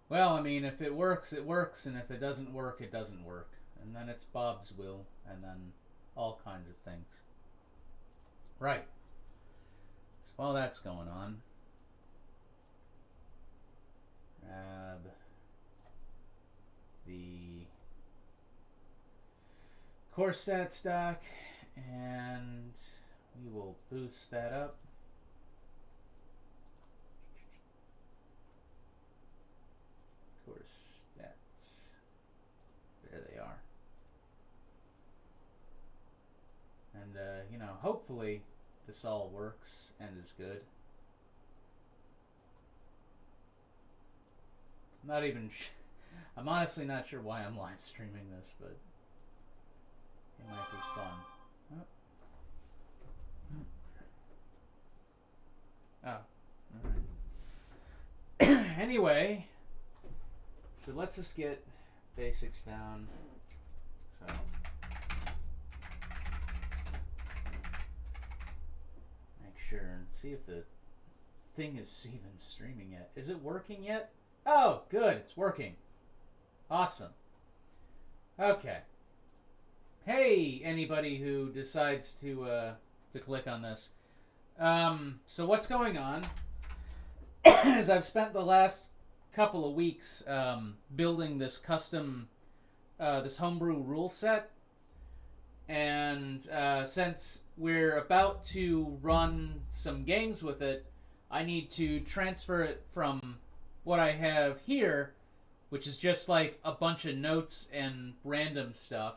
Well, I mean, if it works, it works, and if it doesn't work, it doesn't work. And then it's Bob's will, and then all kinds of things. Right. So while that's going on, grab the core stats doc, and we will boost that up. Core stats. There they are. And, you know, hopefully this all works and is good. I'm not even... I'm honestly not sure why I'm live streaming this, but it might be fun. Oh. Alright. Anyway, so let's just get basics down. So... sure and see if the thing is even streaming yet. Is it working yet? Oh, good, it's working. Awesome. Okay. Hey, anybody who decides to click on this. So what's going on is I've spent the last couple of weeks building this custom, this homebrew rule set. And since we're about to run some games with it, I need to transfer it from what I have here, which is just like a bunch of notes and random stuff,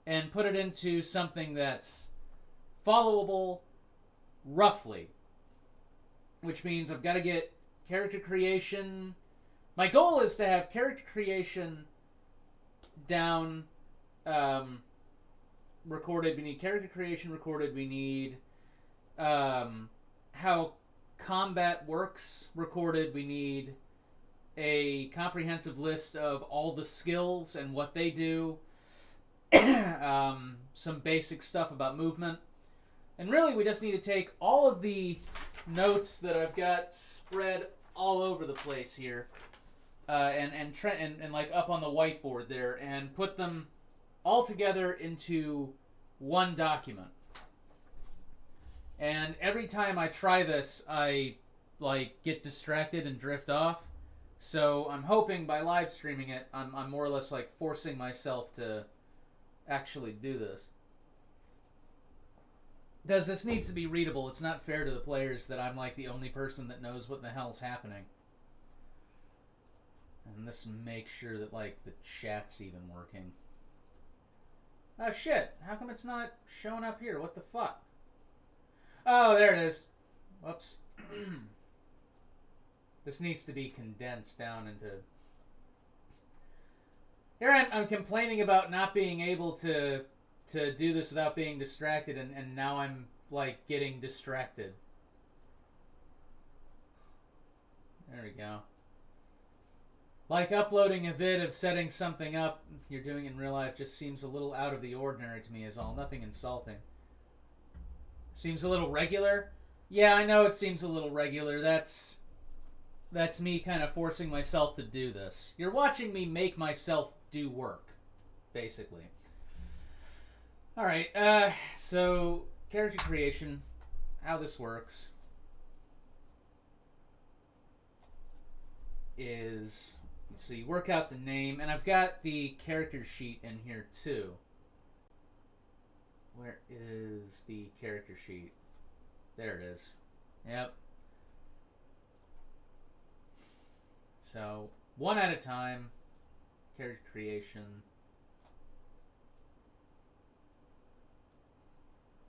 and put it into something that's followable roughly. Which means I've got to get character creation. My goal is to have character creation down... recorded. We need character creation recorded. We need how combat works recorded. We need a comprehensive list of all the skills and what they do. Some basic stuff about movement. And really we just need to take all of the notes that I've got spread all over the place here and like up on the whiteboard there and put them all together into one document. And every time I try this, I like get distracted and drift off. So I'm hoping by live streaming it, I'm more or less like forcing myself to actually do this. Because this needs to be readable. It's not fair to the players that I'm like the only person that knows what the hell's happening. And this makes sure that like the chat's even working. Oh shit, how come it's not showing up here? What the fuck? Oh, there it is. Whoops. This needs to be condensed down into... Here I'm complaining about not being able to do this without being distracted, and now I'm, like, getting distracted. There we go. Like uploading a vid of setting something up you're doing in real life just seems a little out of the ordinary to me is all. Nothing insulting. Seems a little regular? Yeah, I know it seems a little regular. That's me kind of forcing myself to do this. You're watching me make myself do work, basically. Alright, so character creation, how this works is... So you work out the name, and I've got the character sheet in here too. Where is the character sheet? There it is. Yep. So, one at a time, character creation.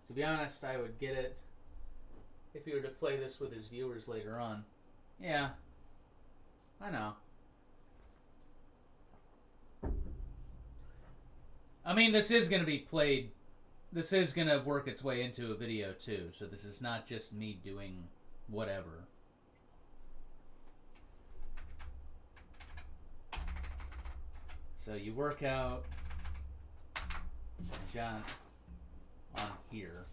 To be honest, I would get it if he were to play this with his viewers later on. Yeah, I know. I mean, this is going to be played... This is going to work its way into a video, too. So this is not just me doing whatever. So you work out... Got on here.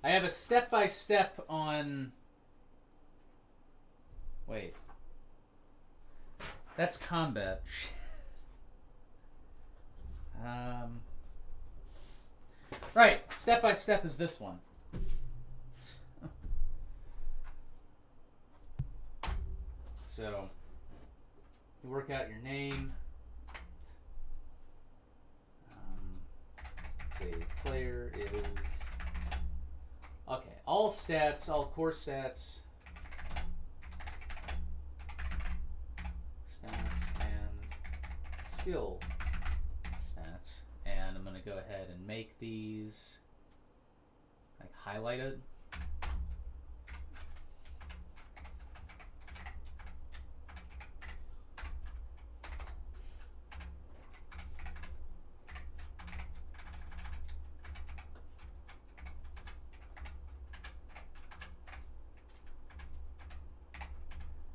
I have a step-by-step on... Wait. That's combat. Right. Step by step is this one. So, you work out your name. Say player is... Okay, all stats, all core stats. Stats and skill stats. And I'm going to go ahead and make these like highlighted.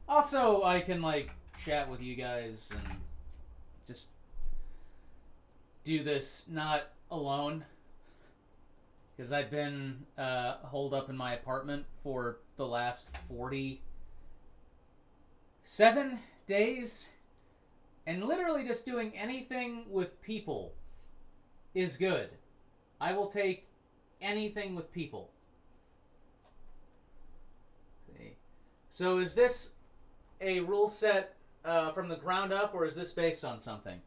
Also, I can like chat with you guys and just do this not alone, because I've holed up in my apartment for the last 47 days, and literally just doing anything with people is good. I will take anything with people. Let's see. So is this a rule set from the ground up, or is this based on something?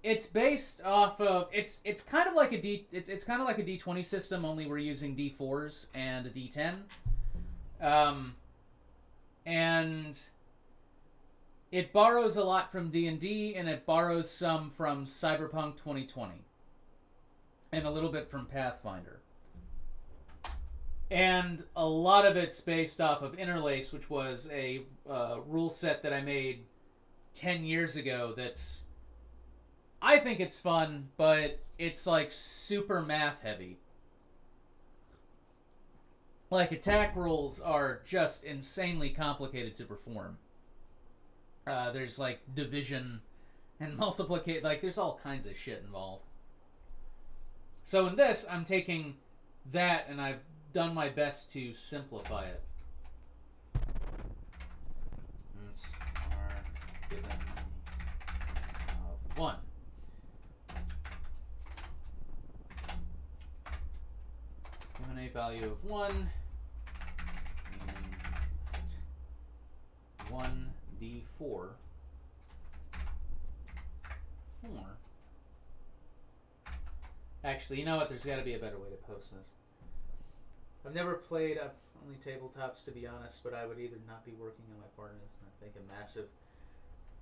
It's based off of it's kind of like a D20 system, only we're using D4s and a D10. And it borrows a lot from D&D, and it borrows some from Cyberpunk 2020 and a little bit from Pathfinder. And a lot of it's based off of Interlace, which was a rule set that I made 10 years ago that's... I think it's fun, but it's like super math heavy. Like, attack rules are just insanely complicated to perform. There's like division and multiplication, like there's all kinds of shit involved. So in this, I'm taking that and I've done my best to simplify it. It's our given of 1. Given a value of 1, and 1d4 4. Actually, you know what? There's got to be a better way to post this. I've never played, I've only tabletops to be honest, but I would either not be working on my partners, and I think a massive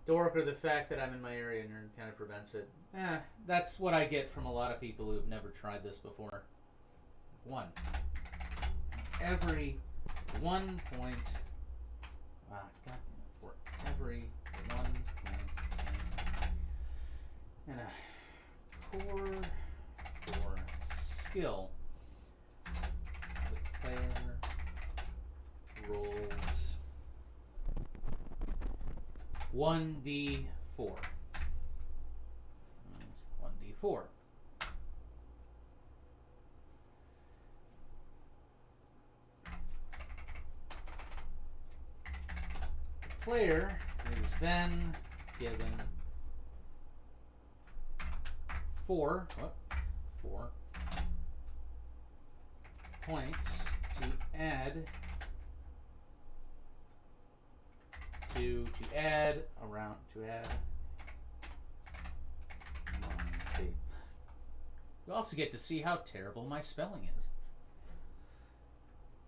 dork, or the fact that I'm in my area and kind of prevents it. That's what I get from a lot of people who've never tried this before. 1. Every 1 point. Wow, God, for every 1 point and a core for skill. The player rolls 1d4. 1d4. The player is then given 4 points to add You also get to see how terrible my spelling is.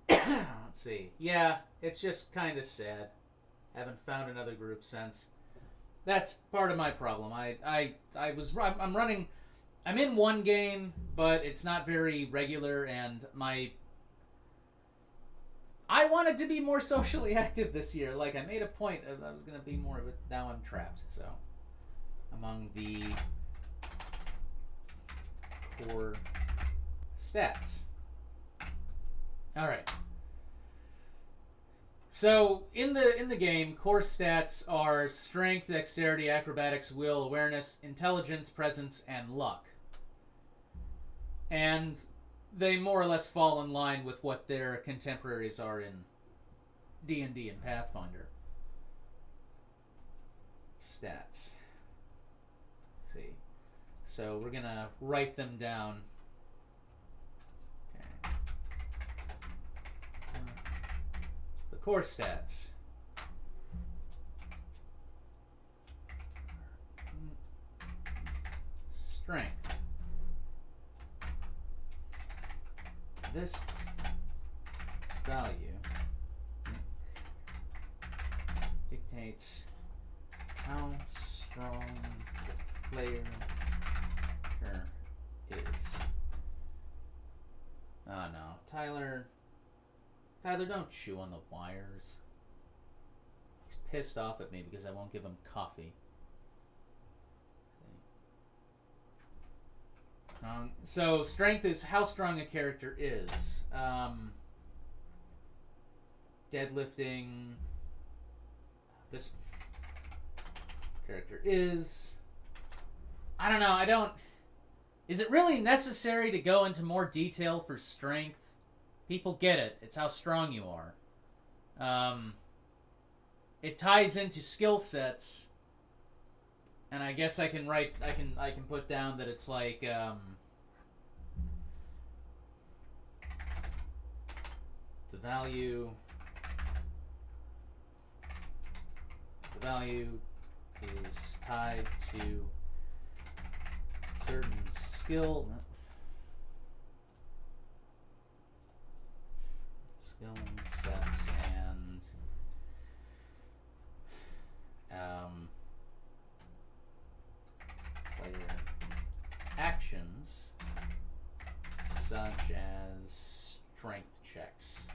Let's see. Yeah, it's just kind of sad. Haven't found another group since. That's part of my problem. I'm running. I'm in one game, but it's not very regular, and I wanted to be more socially active this year. Like, I made a point of I was going to be more of it. Now I'm trapped. So, among the core stats. All right. So in the game, core stats are strength, dexterity, acrobatics, will, awareness, intelligence, presence, and luck. And they more or less fall in line with what their contemporaries are in D&D and Pathfinder. stats. Let's see. So we're gonna write them down. Okay. The core stats. Strength. This value dictates how strong the player is. Oh no, Tyler, don't chew on the wires. He's pissed off at me because I won't give him coffee. So strength is how strong a character is. Deadlifting. This character is. I don't know. Is it really necessary to go into more detail for strength? People get it. It's how strong you are. It ties into skill sets. And I guess I can write. I can put down that it's like the value is tied to certain skill sets and player actions such as strength checks.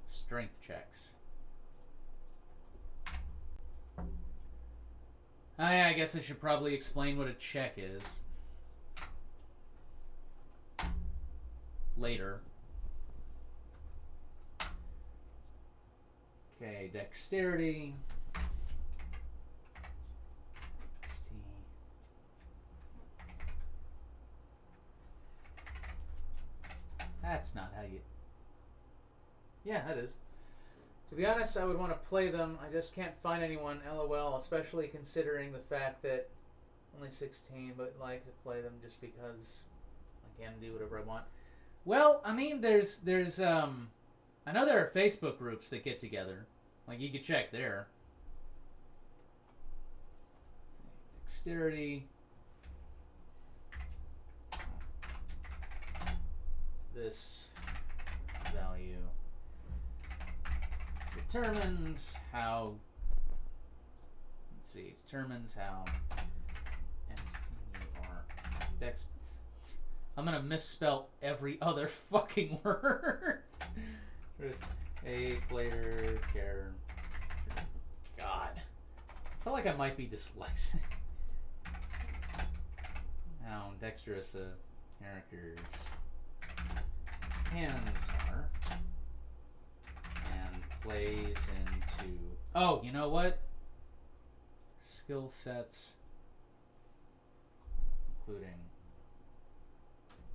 Strength checks. I guess I should probably explain what a check is later. Okay, dexterity. Let's see. That's not how you... Yeah, that is. To be honest, I would want to play them. I just can't find anyone, LOL, especially considering the fact that only 16, but like to play them just because I can do whatever I want. Well, I mean, there's I know there are Facebook groups that get together. Like, you could check there. Dexterity. This value determines how... Let's see. Determines how... Dex... I'm gonna misspell every other fucking word. There's a player character. God. I feel like I might be dyslexic. How dexterous a character's hands are. And plays into... Oh, you know what? Skill sets. Including...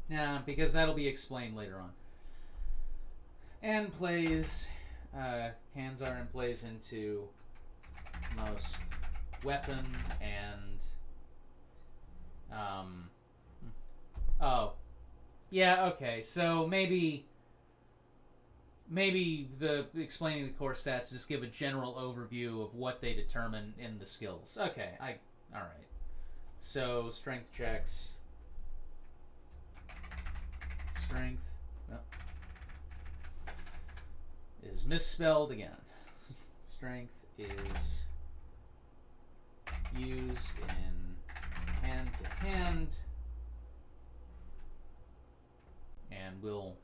Yeah, because that'll be explained later on. And plays, hands are and plays into most weapon and, oh, yeah, okay, so maybe the explaining the core stats just give a general overview of what they determine in the skills. Okay, alright. So, strength checks. Strength is misspelled again. Strength is used in hand-to-hand, and we'll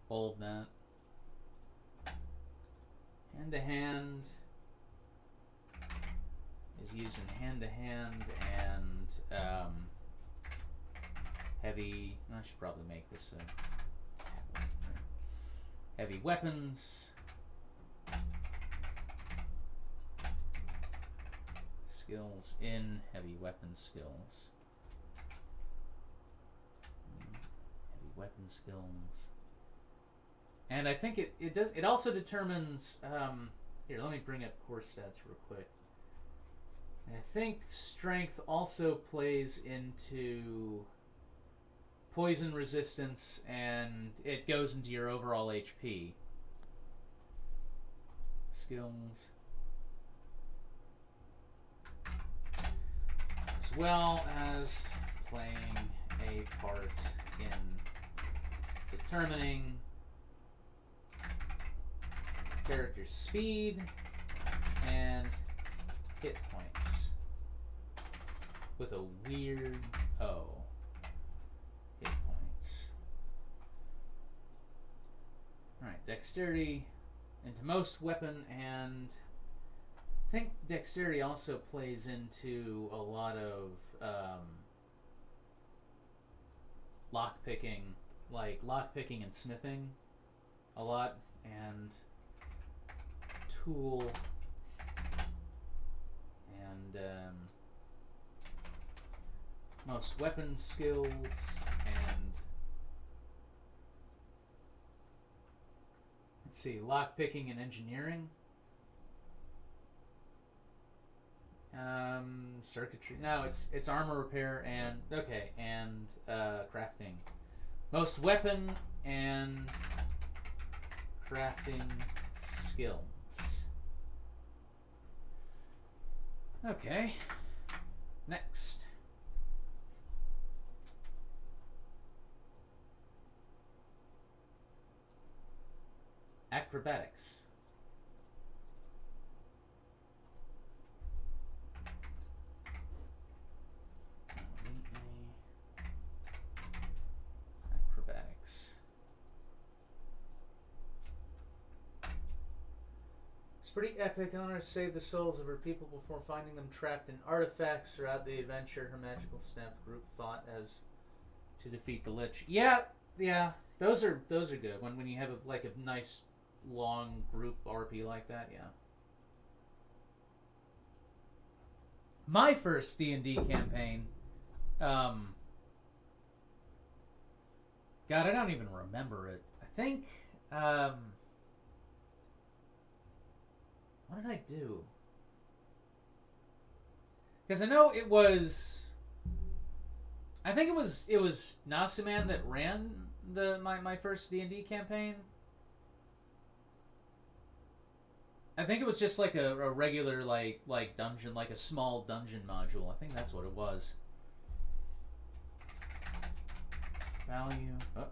bold that. Hand-to-hand is used in hand-to-hand and heavy... I should probably make this heavy weapons. Skills in heavy weapon skills. Heavy weapon skills. And I think it does. It also determines. Here, let me bring up core stats real quick. And I think strength also plays into poison resistance, and it goes into your overall HP. Skills. As well as playing a part in determining character speed and hit points with a weird hit points. Alright, dexterity into most weapon, and I think dexterity also plays into a lot of lockpicking, like lockpicking and smithing a lot, and tool and most weapon skills, and let's see, lockpicking and engineering, circuitry. No, it's armor repair and and crafting. Most weapon and crafting skills. Okay, next. Acrobatics. Acrobatics. It's pretty epic. Honor saved the souls of her people before finding them trapped in artifacts. Throughout the adventure, her magical staff group fought as to defeat the Lich. Yeah, those are good. When you have a nice long group RP like that, yeah. My first D&D campaign, God, I don't even remember it. I think, what did I do? Because I know it was, I think it was Nasuman that ran my first D&D campaign. I think it was just like a regular like dungeon, like a small dungeon module. I think that's what it was. Value. Oh.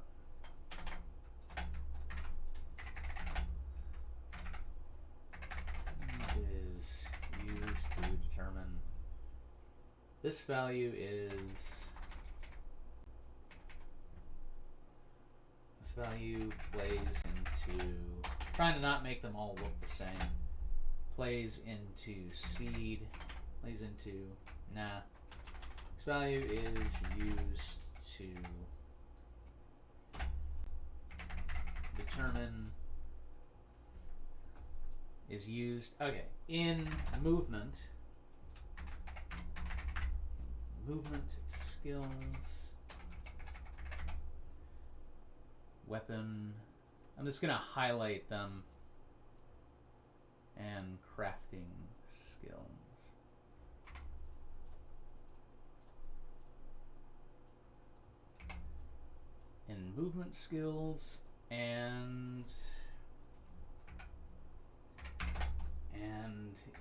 Is used to determine. This value is. This value plays into. Trying to not make them all look the same. Plays into speed. Plays into. Nah. This value is used to determine. Is used. Okay. In movement. Movement skills. Weapon. I'm just going to highlight them. And crafting skills. In movement skills and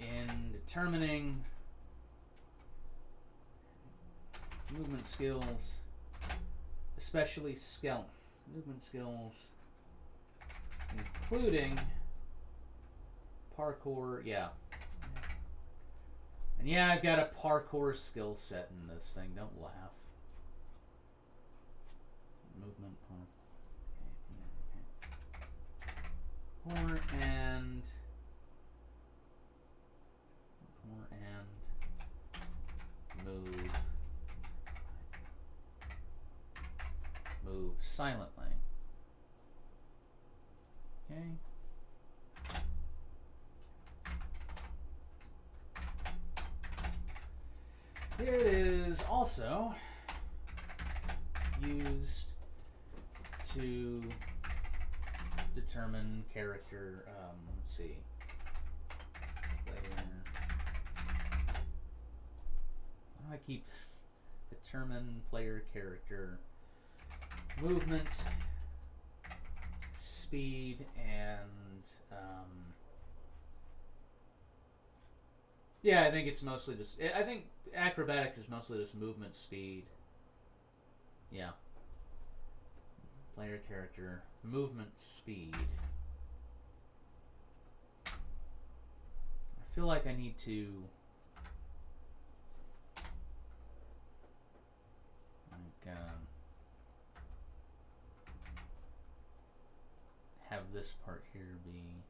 in determining movement skills, especially skill movement skills, including parkour. Yeah. And yeah, I've got a parkour skill set in this thing. Don't laugh. Movement. Parkour and move silently. Okay. It is also used to determine character, let's see, player, why do I keep determine player character, movement, speed, and, yeah, I think it's mostly just, I think acrobatics is mostly just movement, speed, yeah. Player character, movement, speed. I feel like I need to have this part here be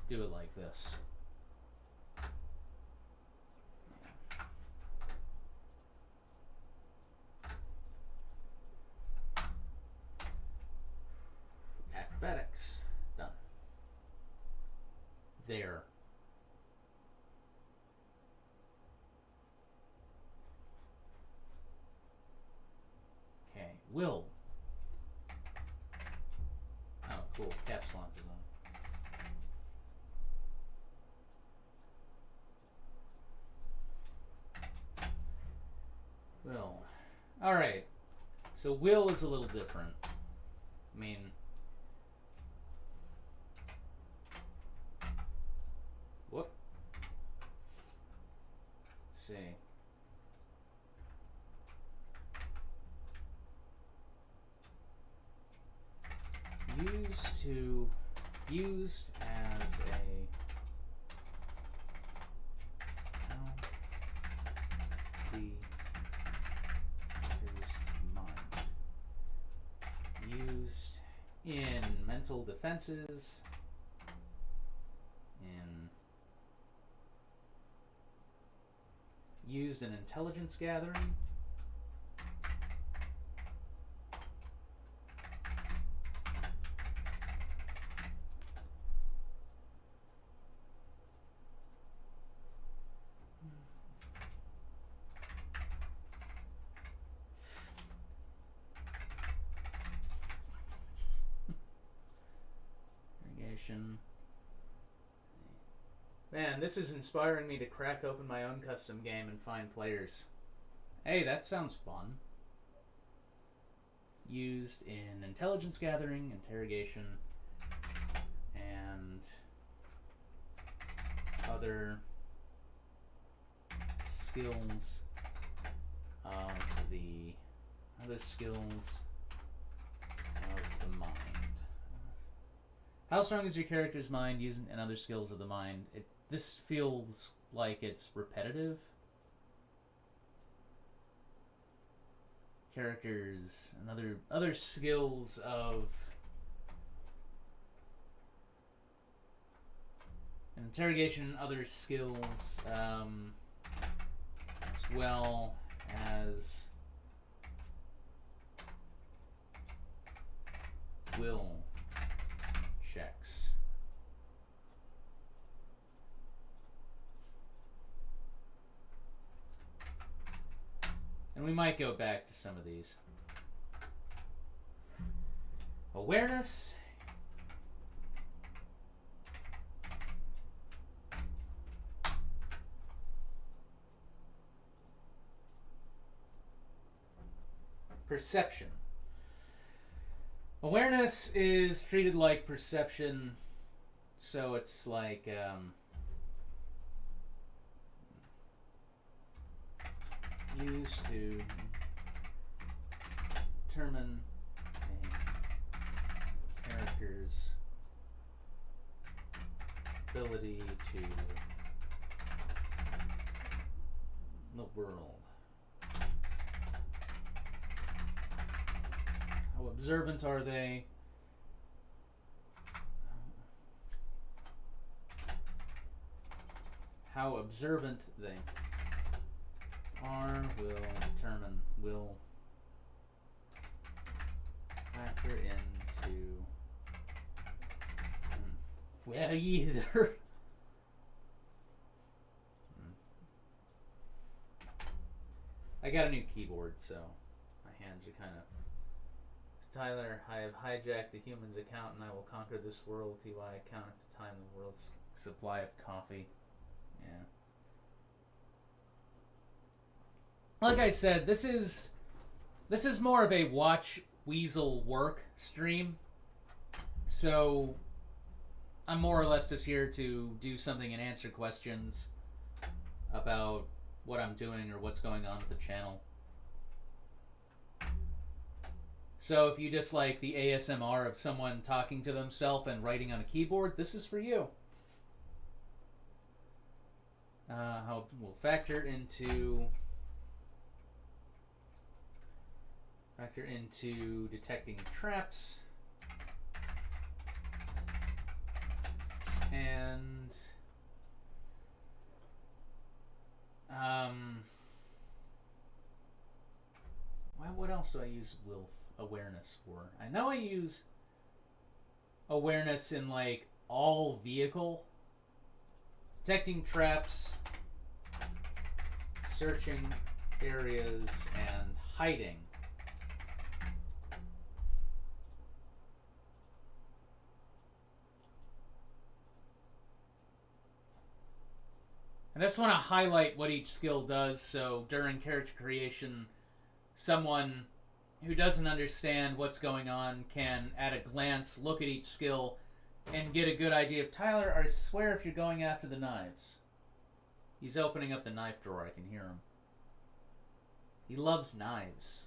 do it like this. Acrobatics. Done. There. Okay. Will. Oh, cool. Caps lock is on. Will. Alright. So will is a little different. I mean, whoop. Let's see. Used as a used in mental defenses, used in intelligence gathering, irrigation. Man, this is inspiring me to crack open my own custom game and find players. Hey, that sounds fun. Used in intelligence gathering, interrogation, and other skills of the mind. How strong is your character's mind using and other skills of the mind? This feels like it's repetitive. Characters and other skills of interrogation, other skills, as well as will checks. And we might go back to some of these. Awareness. Perception. Awareness is treated like perception, so it's like used to determine a character's ability to the world. How observant are they? How observant they are will factor into Well, either. I got a new keyboard, so my hands are kind of... Tyler, I have hijacked the human's account and I will conquer this world. TY account at the time the world's supply of coffee. Yeah. Like I said, this is more of a watch Weasel work stream. So I'm more or less just here to do something and answer questions about what I'm doing or what's going on with the channel. So if you just like the ASMR of someone talking to themselves and writing on a keyboard, this is for you. How we'll factor into detecting traps and what else do I use will awareness for? I know I use awareness in like all vehicle, detecting traps, searching areas, and hiding. And I just want to highlight what each skill does, so during character creation, someone who doesn't understand what's going on can, at a glance, look at each skill and get a good idea of, Tyler, I swear if you're going after the knives. He's opening up the knife drawer, I can hear him. He loves knives.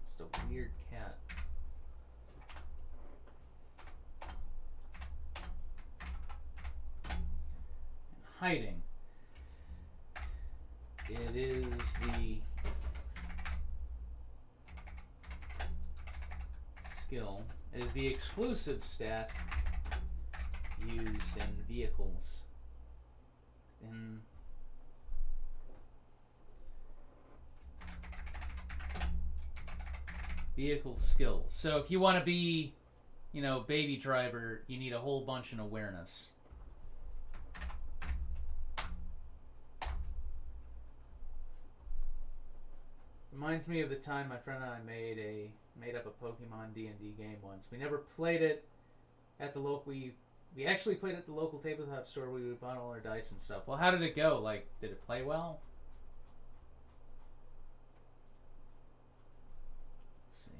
Just a weird cat. And hiding. It is the skill. It is the exclusive stat used in vehicles. In vehicle skills. So if you want to be, you know, baby driver, you need a whole bunch in awareness. Reminds me of the time my friend and I made up a Pokemon D&D game once. We never played it at the local. We actually played at the local tabletop store. We bought all our dice and stuff. Well, how did it go? Like, did it play well? Let's see.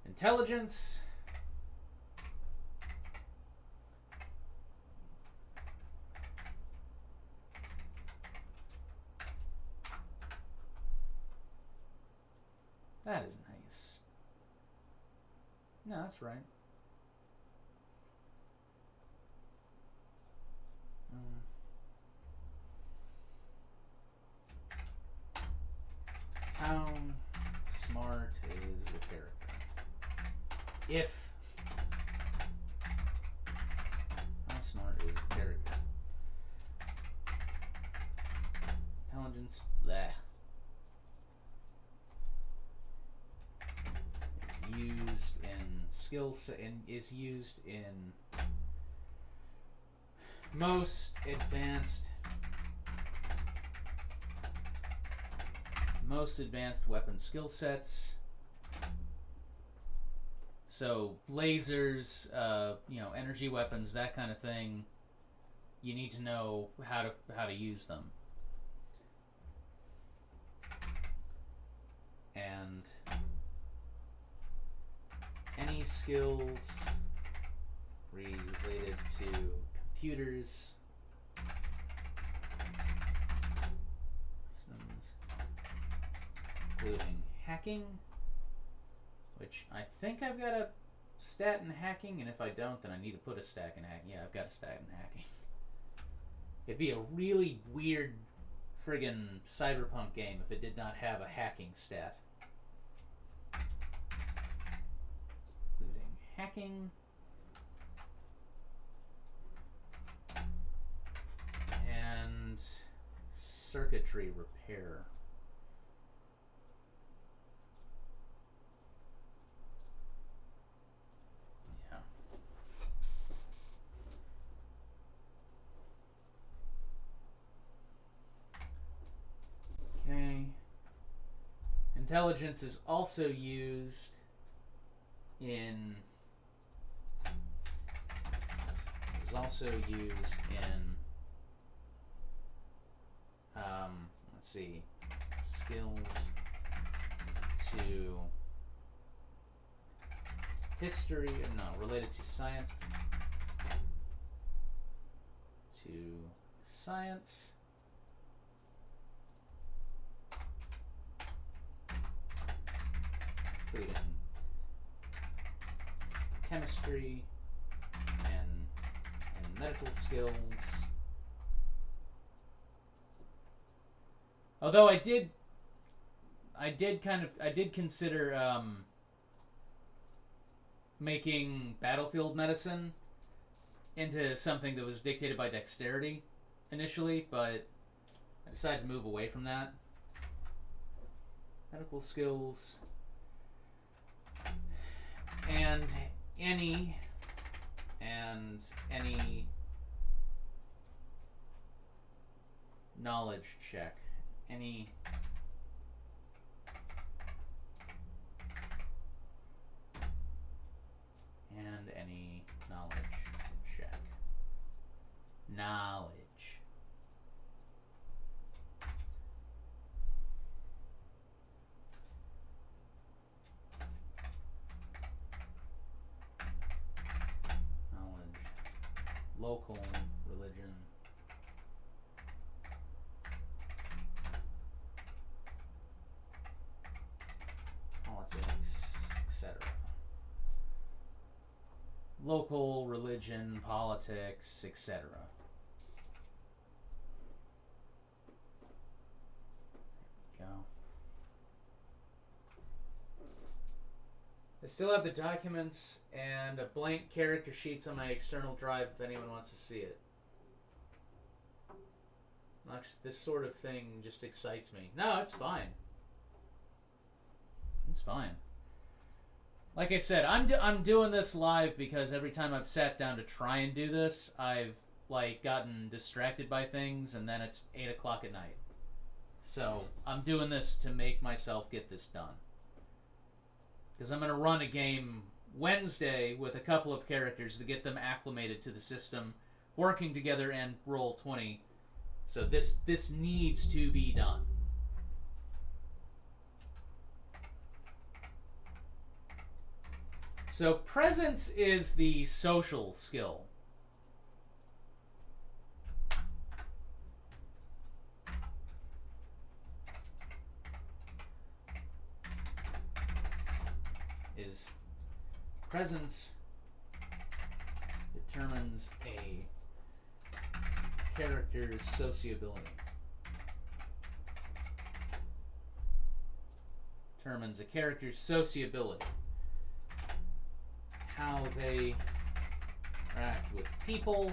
Intelligence. That is nice. No, that's right. How smart is the character? How smart is the character? Intelligence, bleh. Used in skill set and is used in most advanced weapon skill sets. So lasers, you know, energy weapons, that kind of thing. You need to know how to use them. And any skills related to computers, including hacking, which I think I've got a stat in hacking, and if I don't, then I need to put a stack in hacking. Yeah, I've got a stat in hacking. It'd be a really weird friggin' cyberpunk game if it did not have a hacking stat. Hacking and circuitry repair. Yeah. Intelligence is also used in let's see, skills to history, no, related to science, including chemistry and medical skills. Although I did consider making battlefield medicine into something that was dictated by dexterity initially, but I decided to move away from that. Medical skills and any knowledge check. Any knowledge check. Knowledge. Local, religion, politics, etc. Local, religion, politics, etc. Go. I still have the documents and a blank character sheets on my external drive if anyone wants to see it. This sort of thing just excites me. No, it's fine. It's fine. Like I said, I'm doing this live because every time I've sat down to try and do this, I've gotten distracted by things, and then it's 8 o'clock at night. So I'm doing this to make myself get this done. Because I'm going to run a game Wednesday with a couple of characters to get them acclimated to the system, working together and roll 20. So this needs to be done. So presence is the social skill. Presence determines a character's sociability. Determines a character's sociability. How they interact with people.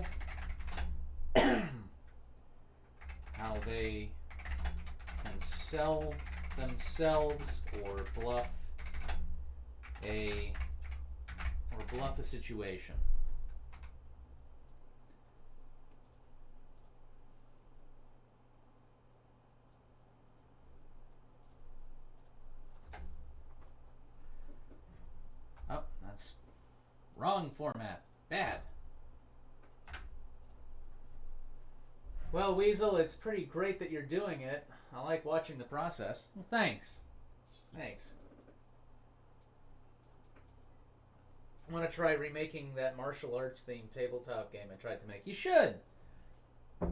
How they can sell themselves or bluff a situation. Oh, that's wrong format. Bad. Well, Weasel, it's pretty great that you're doing it. I like watching the process. Well, thanks. Thanks. I want to try remaking that martial arts themed tabletop game I tried to make. You should!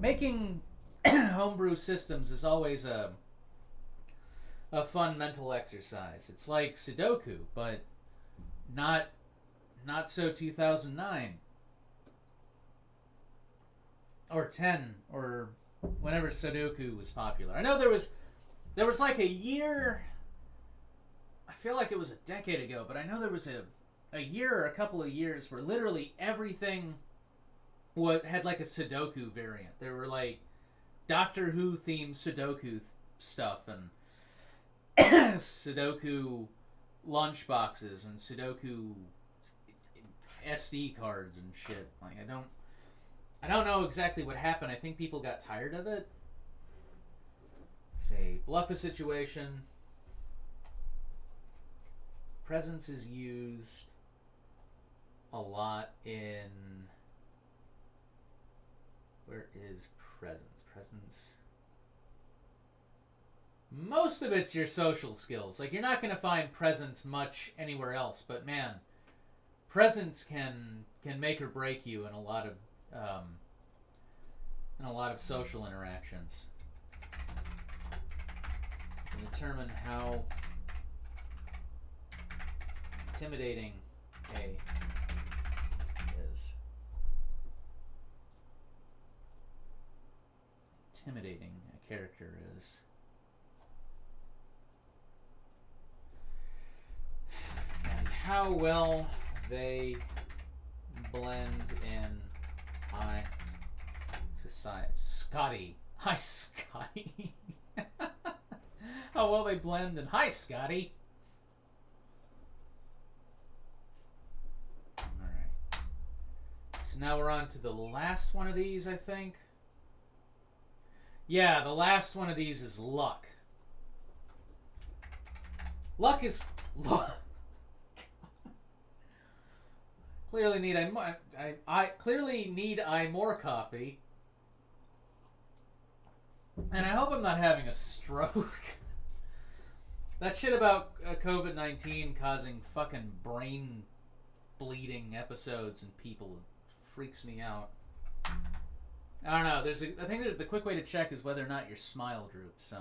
Making homebrew systems is always a fun mental exercise. It's like Sudoku, but not so 2009. Or 10, or whenever Sudoku was popular. I know there was like a year, I feel like it was a decade ago, but I know there was a year or a couple of years where literally everything had like a Sudoku variant. There were like Doctor Who themed Sudoku stuff and Sudoku lunchboxes and Sudoku SD cards and shit. Like I don't know exactly what happened. I think people got tired of it. Say bluff a situation. presence is used a lot in... Where is presence? Presence... Most of it's your social skills. Like, you're not going to find presence much anywhere else, but man, presence can make or break you in a lot of social interactions. And determine how intimidating a character is. And how well they blend in high society. Scotty. Hi, Scotty. How well they blend in... Hi, Scotty. Alright. So now we're on to the last one of these, I think. Yeah, the last one of these is luck. Luck is... Clearly need I clearly need more coffee. And I hope I'm not having a stroke. That shit about COVID-19 causing fucking brain bleeding episodes and people freaks me out. I don't know. I think the quick way to check is whether or not your smile droops. So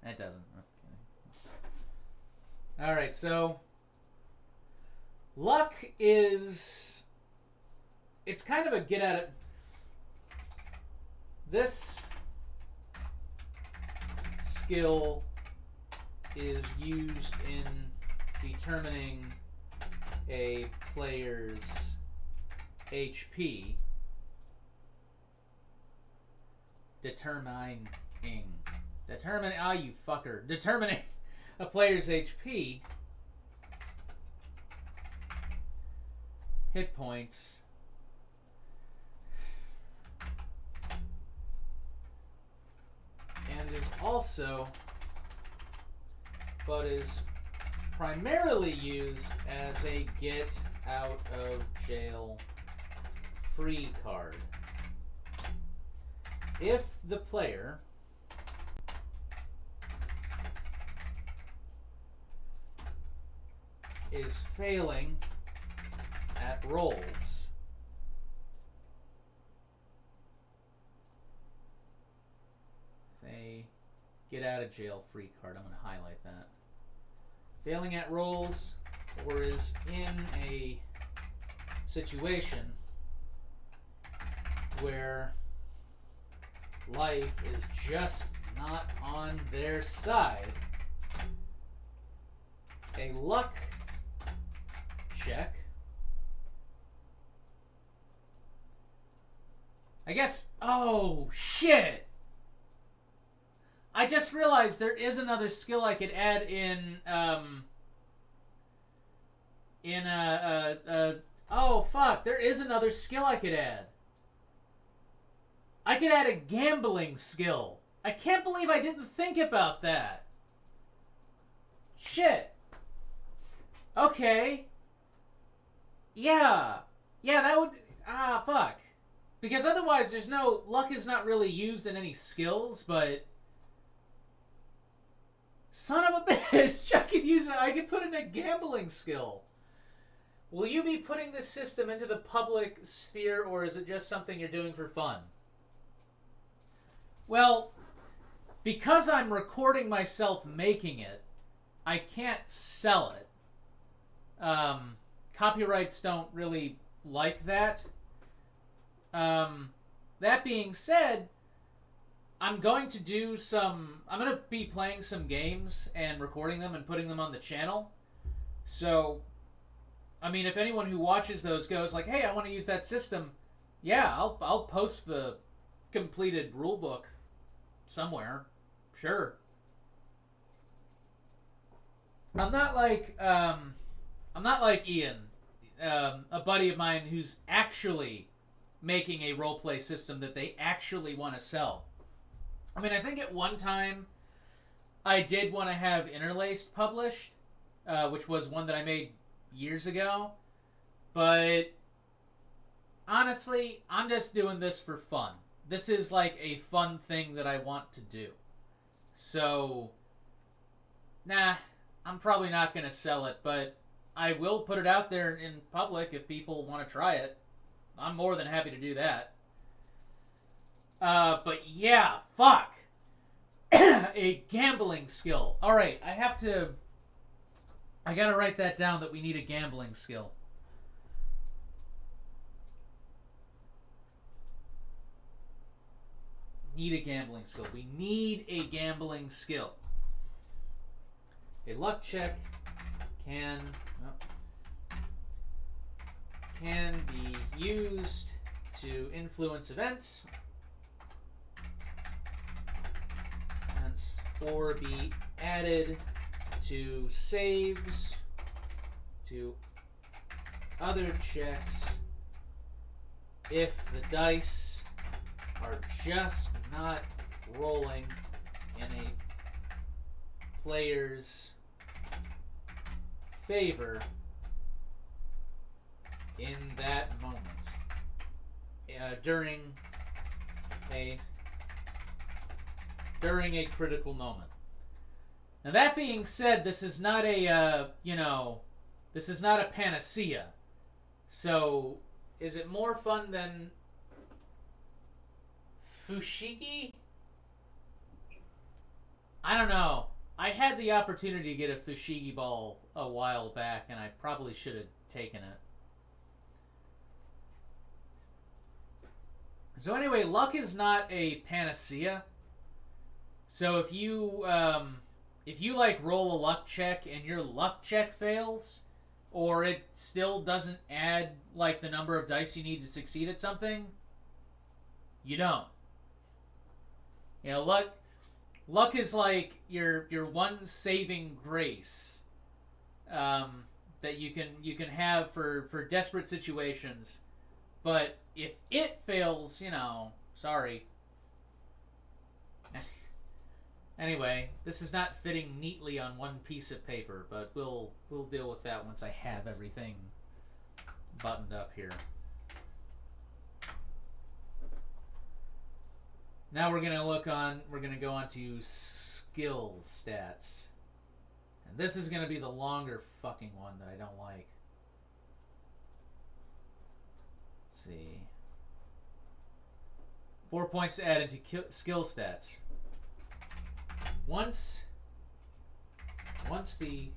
it doesn't. Okay. All right. So luck is. It's kind of a get at it. This skill is used in determining a player's HP. Determining a player's HP, hit points, and is also, but is primarily used as a get out of jail free card. If the player is failing at rolls, say get out of jail free card, I'm going to highlight that. Failing at rolls, or is in a situation where life is just not on their side, a luck check. I guess. Oh shit! I just realized there is another skill I could add in. Oh fuck! There is another skill I could add. I could add a gambling skill. I can't believe I didn't think about that. Shit. Okay. Yeah. Yeah, that would... fuck. Because otherwise there's no... Luck is not really used in any skills, but... Son of a bitch! I could put in a gambling skill. Will you be putting this system into the public sphere, or is it just something you're doing for fun? Well, because I'm recording myself making it, I can't sell it. Copyrights don't really like that. That being said, I'm going to be playing some games and recording them and putting them on the channel. So, I mean, if anyone who watches those goes like, hey, I want to use that system, yeah, I'll post the completed rulebook somewhere. Sure. I'm not like Ian, a buddy of mine who's actually making a roleplay system that they actually want to sell. I mean, I think at one time I did want to have Interlaced published, which was one that I made years ago. But honestly, I'm just doing this for fun. This is like a fun thing that I want to do. So, nah, I'm probably not going to sell it, but I will put it out there in public if people want to try it. I'm more than happy to do that. But yeah, fuck. A gambling skill. Alright, I gotta write that down that we need a gambling skill. Need a gambling skill. We need a gambling skill. A luck check can be used to influence events or be added to saves, to other checks if the dice are just not rolling in a player's favor in that moment, during a critical moment. Now that being said, this is not a this is not a panacea. So, is it more fun than Fushigi? I don't know. I had the opportunity to get a Fushigi ball a while back, and I probably should have taken it. So anyway, luck is not a panacea. So if you like roll a luck check and your luck check fails, or it still doesn't add like the number of dice you need to succeed at something, you don't. You know, luck is like your one saving grace that you can have for desperate situations. But if it fails, sorry. Anyway, this is not fitting neatly on one piece of paper, but we'll deal with that once I have everything buttoned up here. Now we're gonna go on to skill stats. And this is gonna be the longer fucking one that I don't like. Let's see. 4 points added to skill stats. Once the...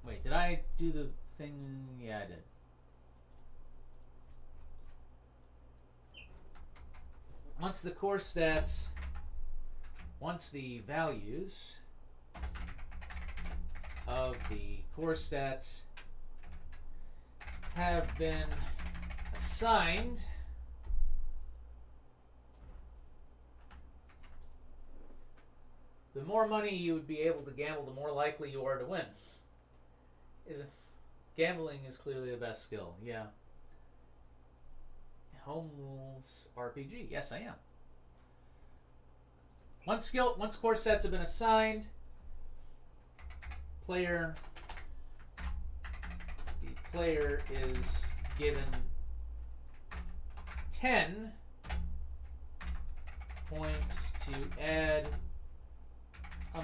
Wait, did I do the thing? Yeah, I did. Once the core stats, once the values of the core stats have been assigned, the more money you would be able to gamble, the more likely you are to win. Gambling is clearly the best skill, yeah. Home rules RPG. Yes, I am. Once core sets have been assigned, the player is given 10 points to add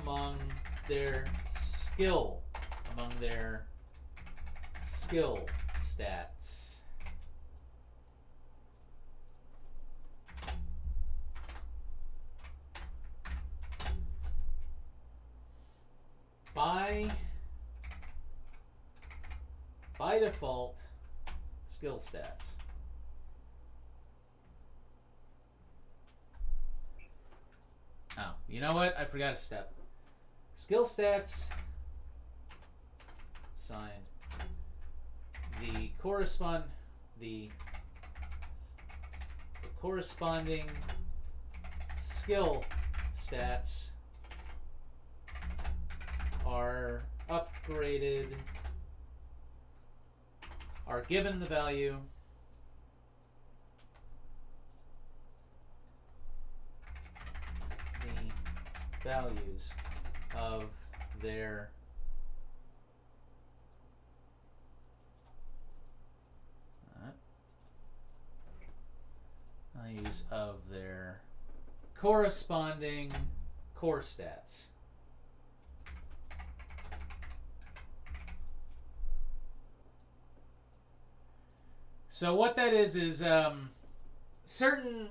among their skill stats. By default, skill stats. Oh, you know what? I forgot a step. Skill stats signed. The corresponding skill stats are upgraded, are given the value values of their corresponding core stats. So what that is certain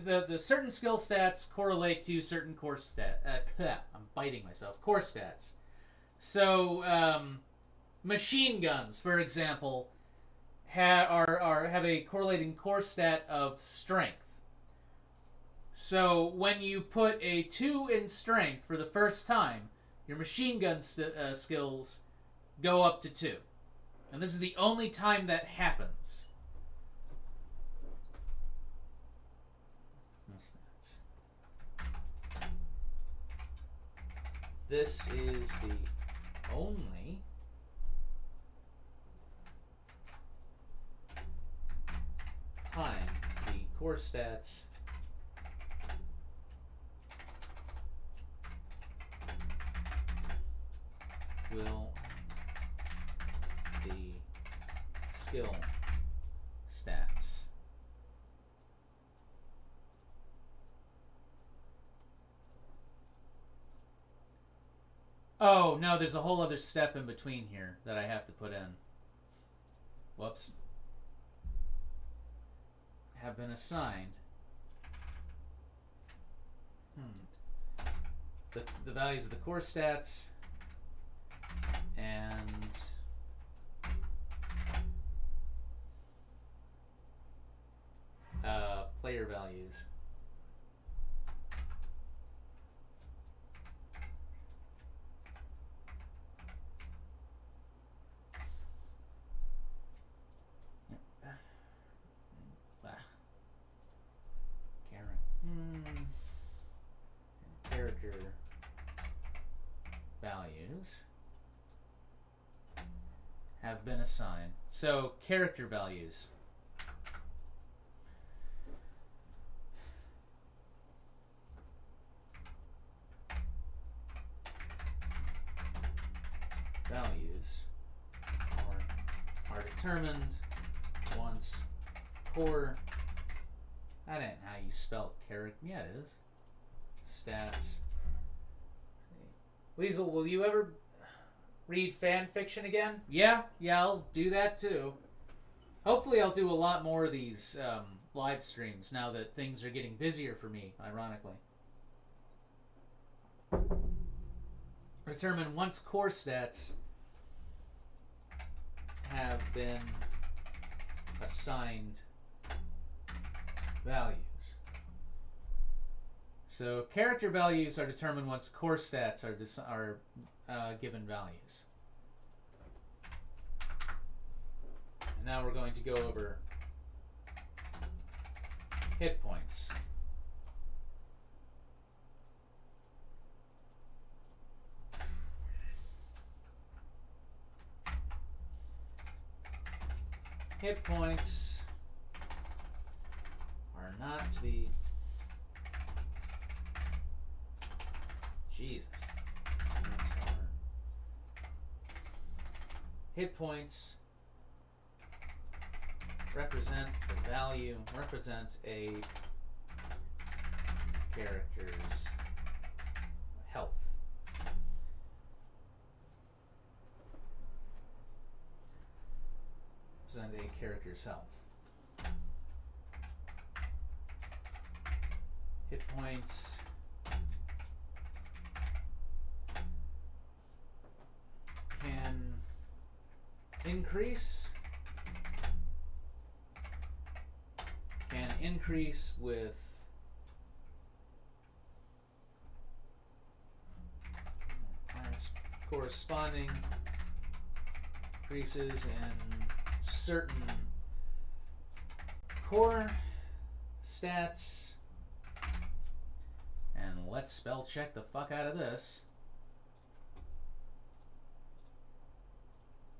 the certain skill stats correlate to certain core stat. I'm biting myself. Core stats. So machine guns, for example, have a correlating core stat of strength. So when you put a 2 in strength for the first time, your machine gun skills go up to 2. And this is the only time that happens. This is the only time the core stats will the skill stats. Oh, no, there's a whole other step in between here that I have to put in. Whoops. Have been assigned. The values of the core stats and player values. Character values have been assigned. So character values. Values are determined once core. That ain't how you spell character. Yeah, it is. Stats. Weasel, will you ever read fan fiction again? Yeah, I'll do that too. Hopefully I'll do a lot more of these live streams now that things are getting busier for me, ironically. Determine once core stats have been assigned values. So character values are determined once core stats are given values. And now we're going to go over hit points. Hit points are not to be... Jesus. Hit points represent the value, represent a character's health. Represent a character's health. Hit points can increase with corresponding increases in certain core stats. And let's spell check the fuck out of this.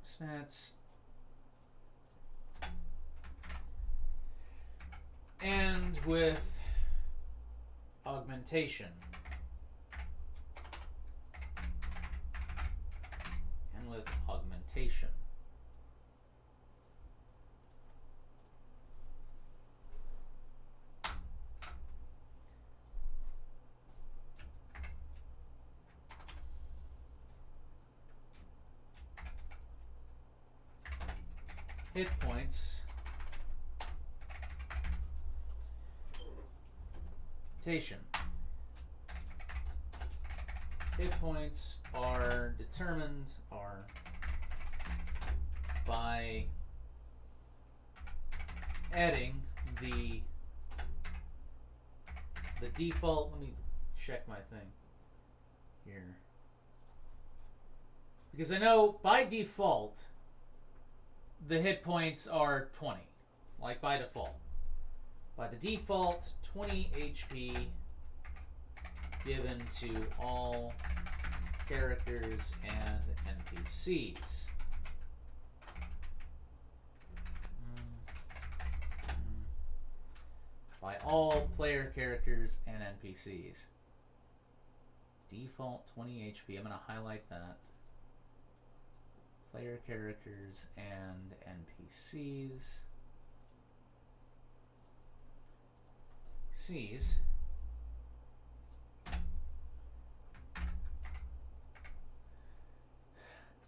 Stats. And with augmentation. Concentration. Hit points. Hit points are determined by adding the default. Let me check my thing here, because I know by default the hit points are 20, like by default. By the default, 20 HP given to all characters and NPCs. By all player characters and NPCs. Default 20 HP. I'm going to highlight that. Player characters and NPCs. C's.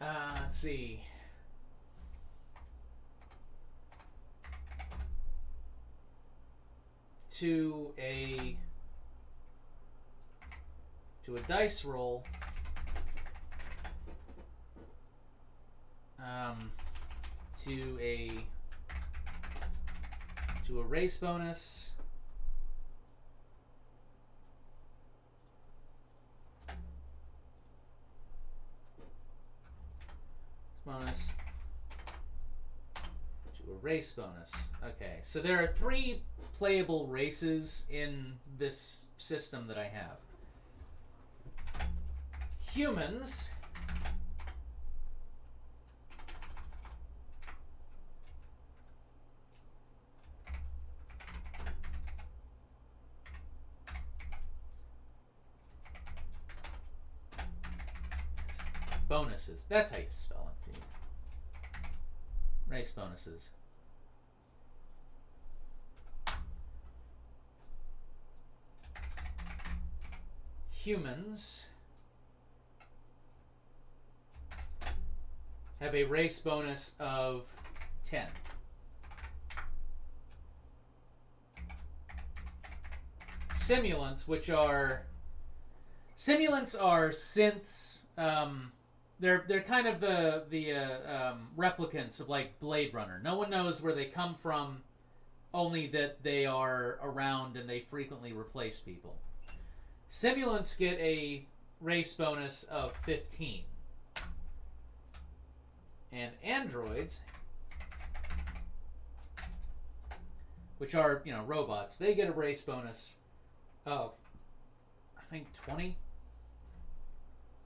Let's see. To a dice roll, to a race bonus, to a race bonus. Okay, so there are 3 playable races in this system that I have. Humans, bonuses. That's how you spell it. Race bonuses. Humans have a race bonus of 10. Simulants, Simulants are synths. They're kind of the replicants of like Blade Runner. No one knows where they come from, only that they are around and they frequently replace people. Simulants get a race bonus of 15. And androids, which are, robots, they get a race bonus of, I think, 20.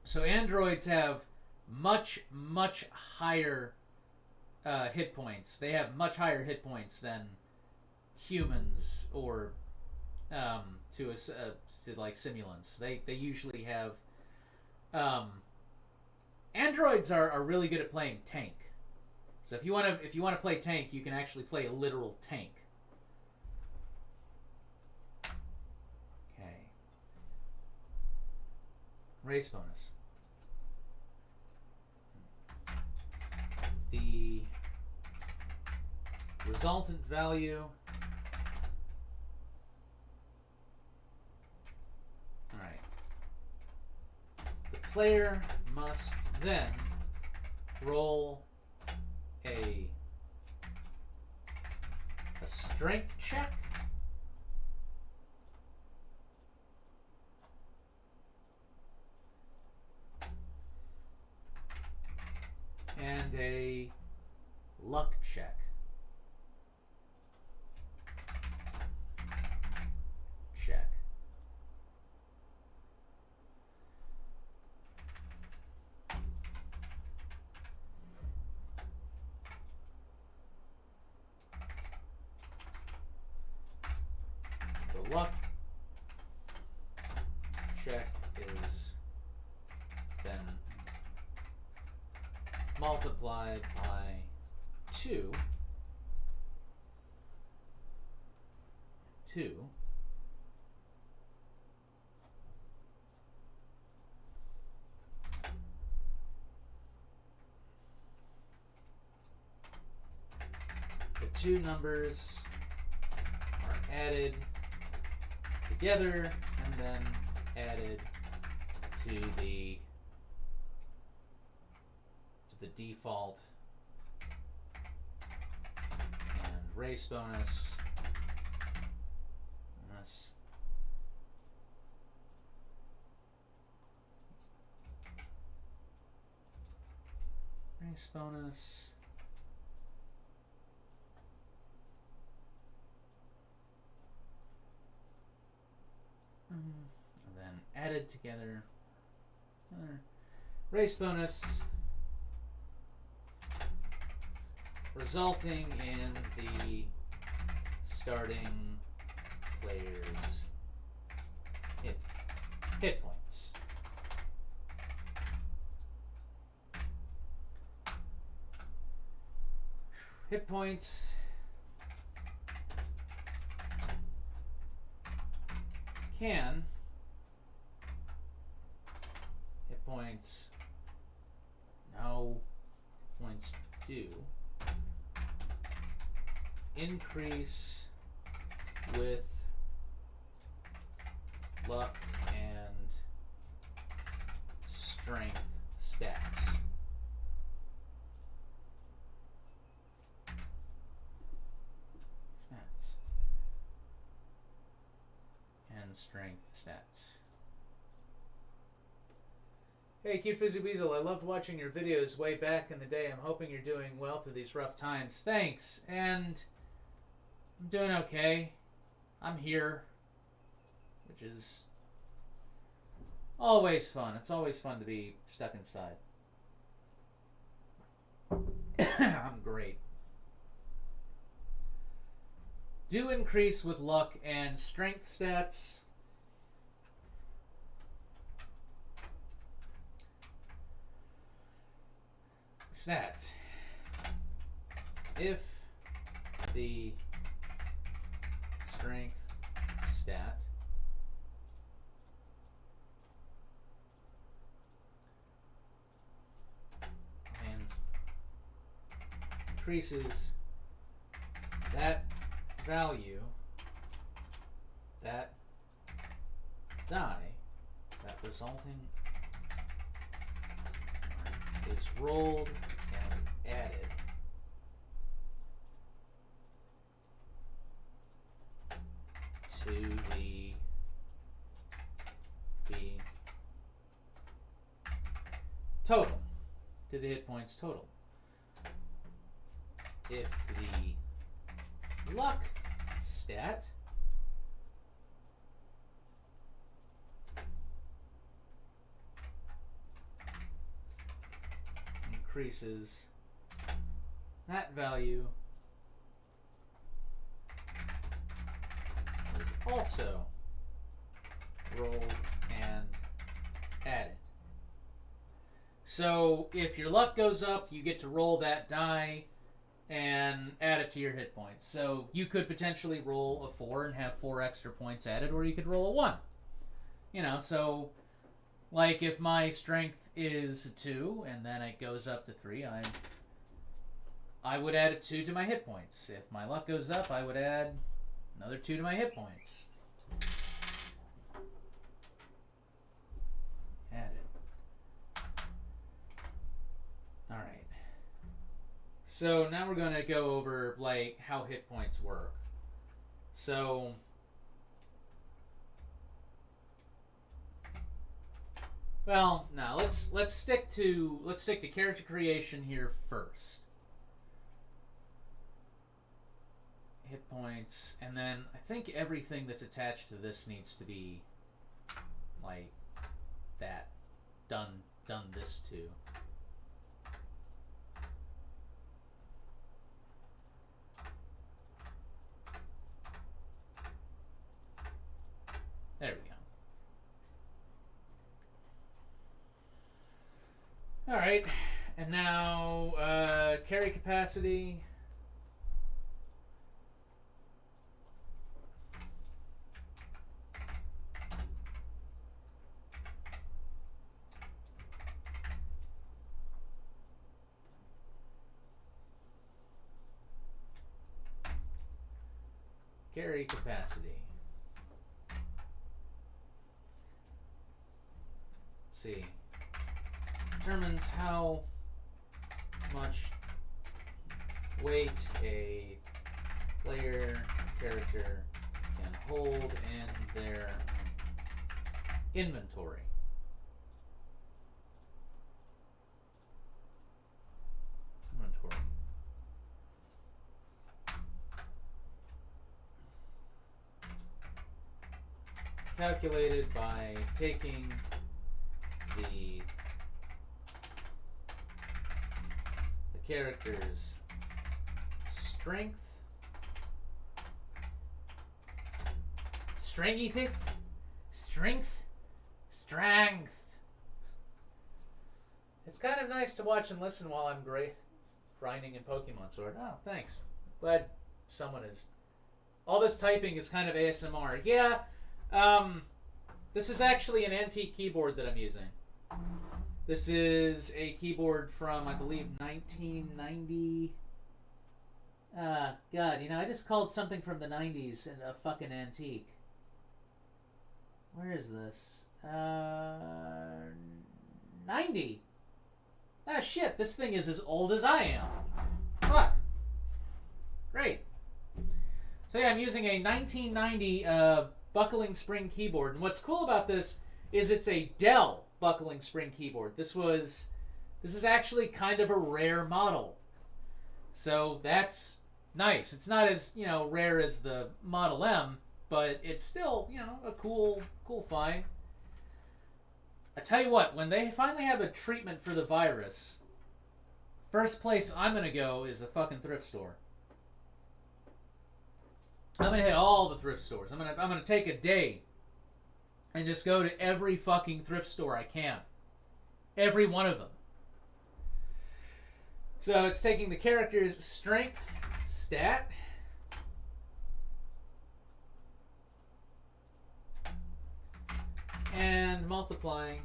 So androids have much, much higher hit points. They have much higher hit points than humans or to like simulants. They usually have. Androids are really good at playing tank. So if you want to play tank, you can actually play a literal tank. Okay. Race bonus. The resultant value. Alright. The player must then roll a strength check and a luck check. The luck check is then multiplied by 2. 2 the two numbers are added together and then added to the default and race bonus race bonus and then added together race bonus, resulting in the starting player's hit points. Hit points can no points do increase with luck and strength stats. And strength stats. Hey, Cutefuzzyweasel, I loved watching your videos way back in the day. I'm hoping you're doing well through these rough times. Thanks, and I'm doing okay. I'm here, which is always fun. It's always fun to be stuck inside. I'm great. Do increase with luck and strength stats. Stats. If the strength stat and increases that value, that die, that resulting is rolled and added to the total, to the hit points total. If the luck stat increases that value is also rolled and added. So if your luck goes up, you get to roll that die and add it to your hit points. So you could potentially roll a 4 and have 4 extra points added, or you could roll a 1. You know, so like if my strength is 2 and then it goes up to 3, I would add a 2 to my hit points. If my luck goes up, I would add another 2 to my hit points. Added. All right. So now we're going to go over like how hit points work. So well, now let's stick to character creation here first. Hit points, and then I think everything that's attached to this needs to be like that done this too. There we go. All right. And now, carry capacity. Carry capacity. Let's see. Determines how much weight a player character can hold in their inventory. Calculated by taking the character's strength, strength. It's kind of nice to watch and listen while I'm grinding in Pokemon Sword. Oh, thanks. Glad someone is. All this typing is kind of ASMR. Yeah. This is actually an antique keyboard that I'm using. This is a keyboard from, I believe, 1990. God, you know, I just called something from the 90s a fucking antique. Where is this? 90. Ah, shit, this thing is as old as I am. Fuck. Great. So yeah, I'm using a 1990, buckling spring keyboard. And what's cool about this is it's a Dell buckling spring keyboard. This is actually kind of a rare model. So that's nice. It's not as, you know, rare as the Model M, but it's still, you know, a cool find. I tell you what, when they finally have a treatment for the virus, first place I'm going to go is a fucking thrift store. I'm gonna hit all the thrift stores. I'm gonna take a day and just go to every fucking thrift store I can. Every one of them. So it's taking the character's strength stat. And multiplying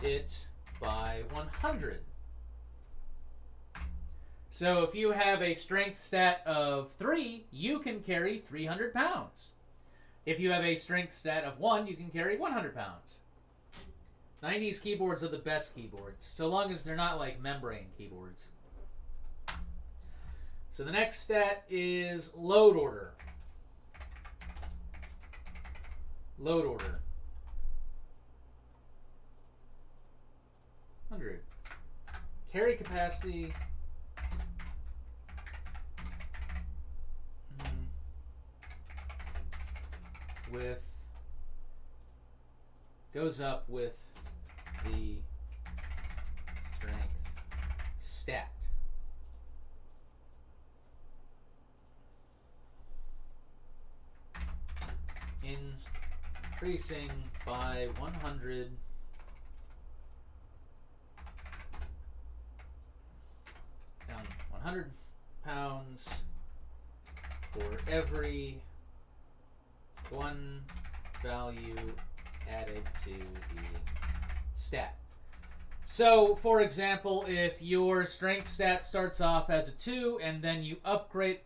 it by 100. So if you have a strength stat of 3, you can carry 300 pounds. If you have a strength stat of 1, you can carry 100 pounds. 90s keyboards are the best keyboards, so long as they're not like membrane keyboards. So the next stat is load order. Load order. 100. Carry capacity. Goes up with the strength stat. Increasing by 100 down 100 pounds for every one value added to the stat. So, for example, if your strength stat starts off as a 2 and then you upgrade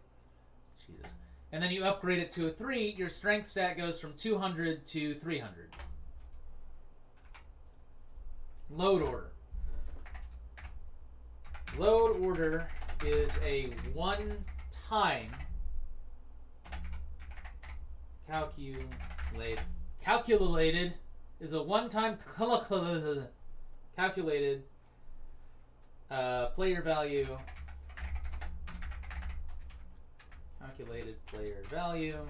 it to a 3, your strength stat goes from 200 to 300. Load order. Load order is a one-time calculated is a one-time calculated player value. Calculated player value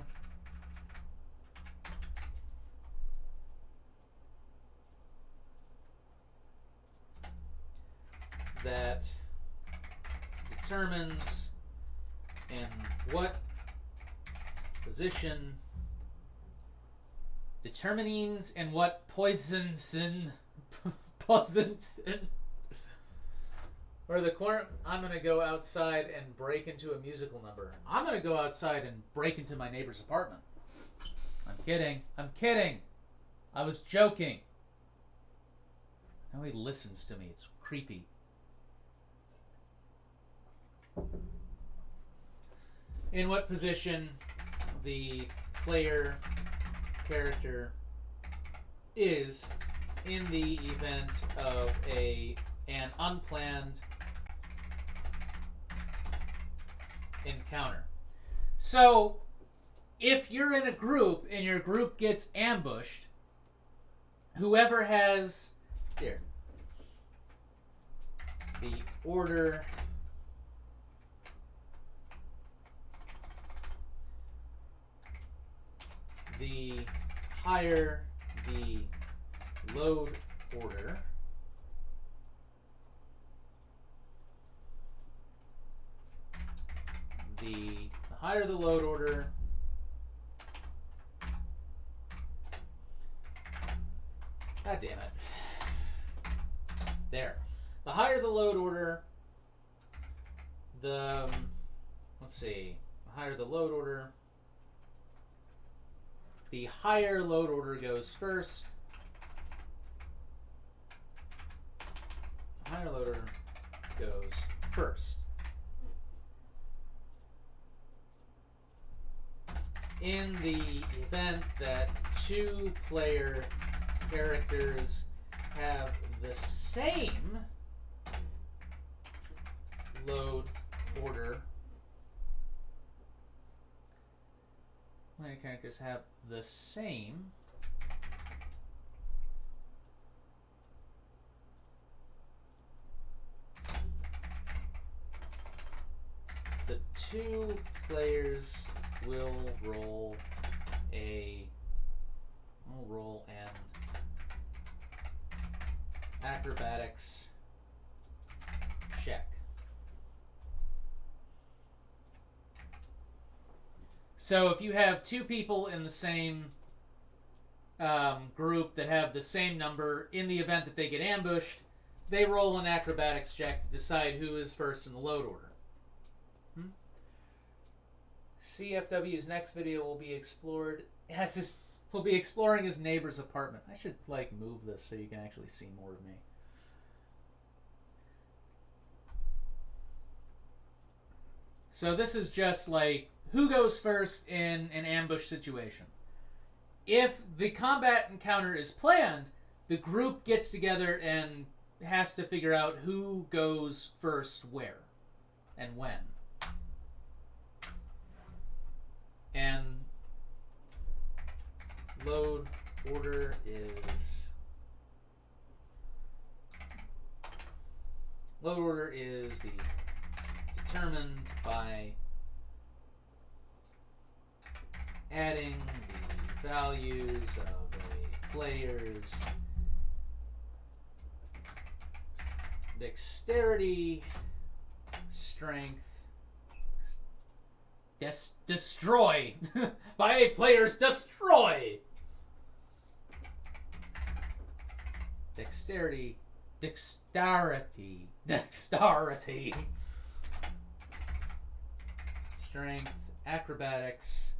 that determines in what position Pleasanton. Or the corner. I'm gonna go outside and break into a musical number. I'm gonna go outside and break into my neighbor's apartment. I'm kidding. I'm kidding. I was joking. Now he listens to me. It's creepy. In what position the player character is in the event of an unplanned encounter. So, if you're in a group and your group gets ambushed, whoever has here the order the higher the load order, the higher the load order, God damn it. There. The higher the load order, let's see, the higher the load order, the higher load order goes first. The higher load order goes first. In the event that two player characters have the same load order, player characters have the same the two players will roll an acrobatics check. So if you have two people in the same group that have the same number, in the event that they get ambushed, they roll an acrobatics check to decide who is first in the load order. CFW's next video will be will be exploring his neighbor's apartment. I should move this so you can actually see more of me. So this is just who goes first in an ambush situation. If the combat encounter is planned, the group gets together and has to figure out who goes first where and when. And load order is determined by adding the values of a player's dexterity, strength, destroy by a player's destroy. Dexterity. Strength, acrobatics,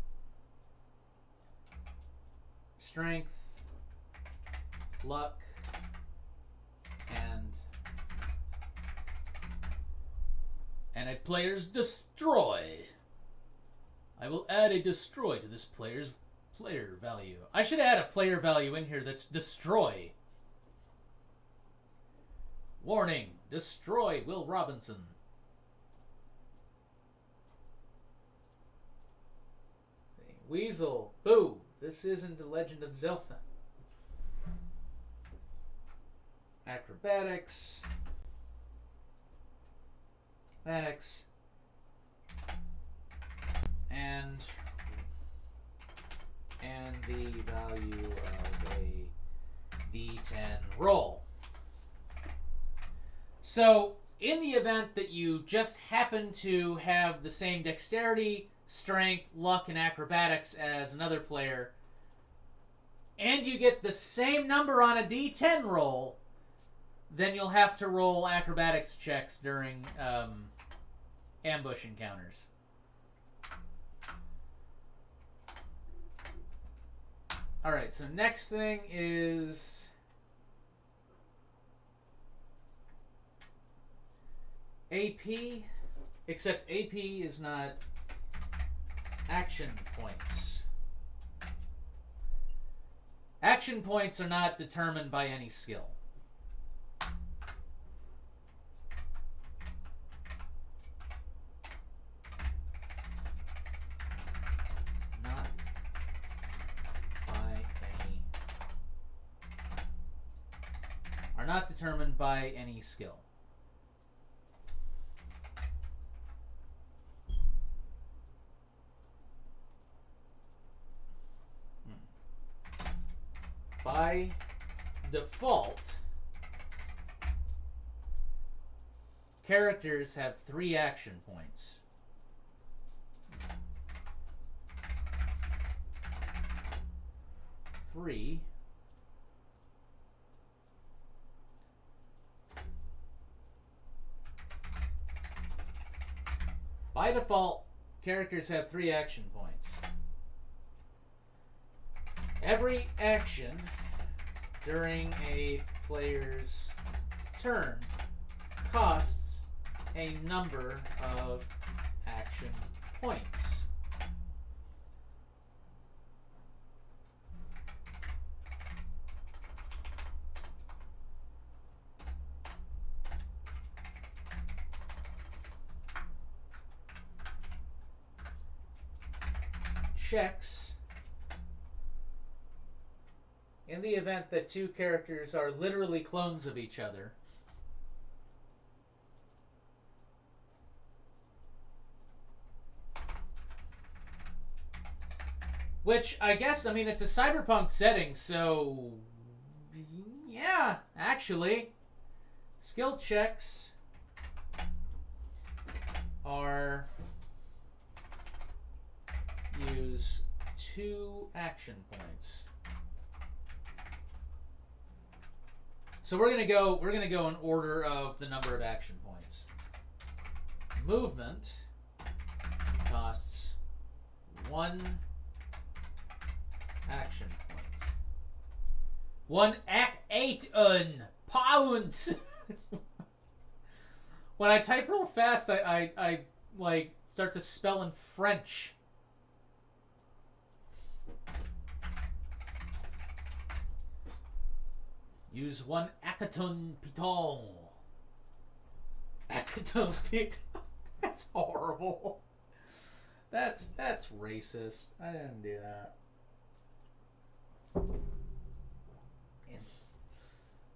strength, luck, and a player's destroy. I will add a destroy to this player's player value. I should add a player value in here that's destroy. Warning, destroy Will Robinson. Weasel, boo, this isn't The Legend of Zelda. Acrobatics. And the value of a D10 roll. So, in the event that you just happen to have the same dexterity, strength, luck, and acrobatics as another player, and you get the same number on a D10 roll, then you'll have to roll acrobatics checks during ambush encounters. Alright, so next thing is AP, except AP is not action points. Action points are not determined by any skill. Not by any. Are not determined by any skill. By default, characters have 3 action points. Three. By default, characters have 3 action points. Every action during a player's turn costs a number of action points. Checks in the event that 2 characters are literally clones of each other. Which, I guess, I mean, it's a cyberpunk setting, so yeah, actually, skill checks are use 2 action points. So we're gonna go in order of the number of action points. Movement costs 1 action point. 1 8 pounds. When I type real fast, I like start to spell in French. Use 1 Akaton Piton. Akaton Piton. That's horrible. That's racist. I didn't do that.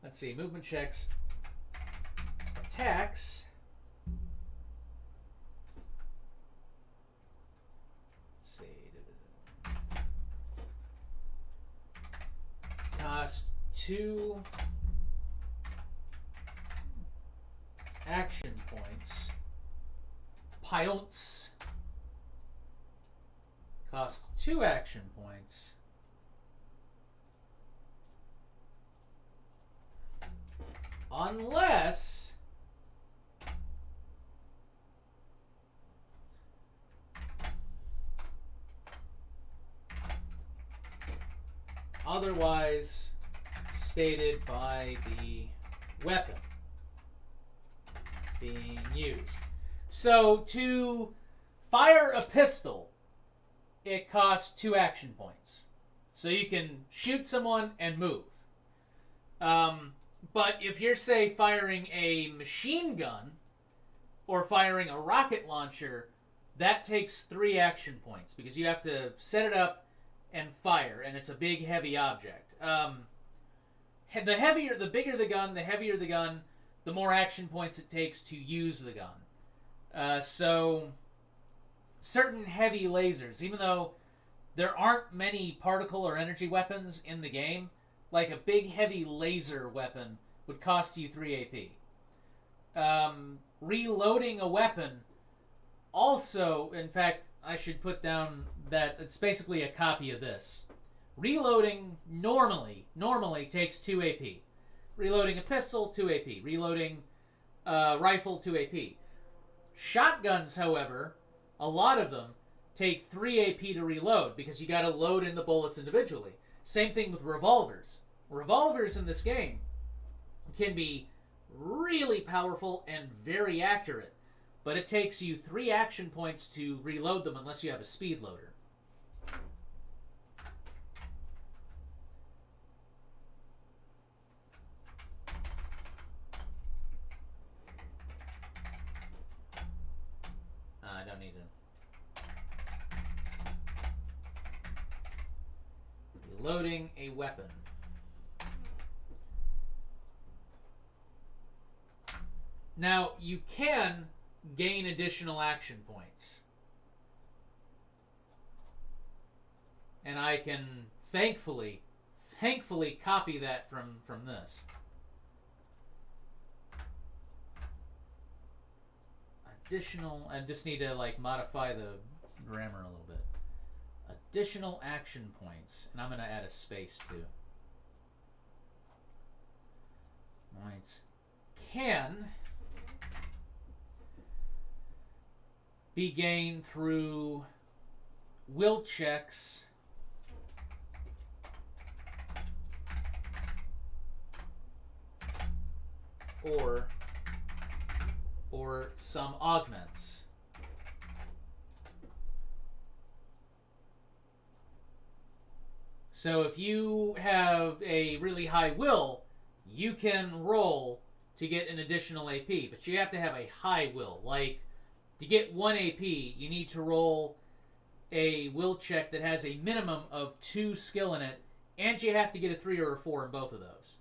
Let's see. Movement checks. Attacks. Let's see. Cost 2 action points. Pionts costs 2 action points. Unless otherwise stated by the weapon being used. So to fire a pistol, it costs 2 action points. So you can shoot someone and move. But if you're, say, firing a machine gun or firing a rocket launcher, that takes 3 action points because you have to set it up and fire, and it's a big, heavy object. The bigger the gun, the heavier the gun, the more action points it takes to use the gun. So certain heavy lasers, even though there aren't many particle or energy weapons in the game, like a big heavy laser weapon would cost you 3 AP. Reloading a weapon also, in fact, I should put down that it's basically a copy of this. Reloading normally takes 2 AP. Reloading a pistol, 2 AP. Reloading a rifle, 2 AP. Shotguns, however, a lot of them take 3 AP to reload because you got to load in the bullets individually. Same thing with revolvers. Revolvers in this game can be really powerful and very accurate, but it takes you 3 action points to reload them unless you have a speed loader. I don't need to. Reloading a weapon. Now, you can gain additional action points. And I can thankfully copy that from this. Additional, I just need to like modify the grammar a little bit. Additional action points, and I'm going to add a space too. Points can be gained through will checks or some augments. So if you have a really high will, you can roll to get an additional AP, but you have to have a high will. Like, to get 1 AP, you need to roll a will check that has a minimum of 2 skill in it, and you have to get a 3 or a 4 in both of those.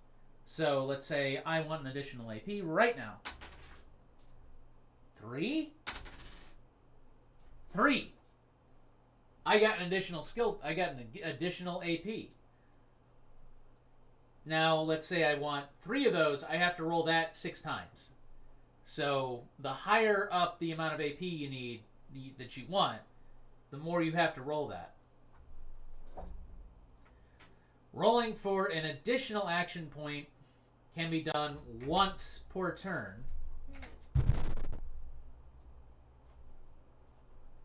So let's say I want an additional AP right now. 3? 3. I got an additional skill. I got an additional AP. Now, let's say I want 3 of those. I have to roll that 6 times. So the higher up the amount of AP you need that you want, the more you have to roll that. Rolling for an additional action point can be done once per turn.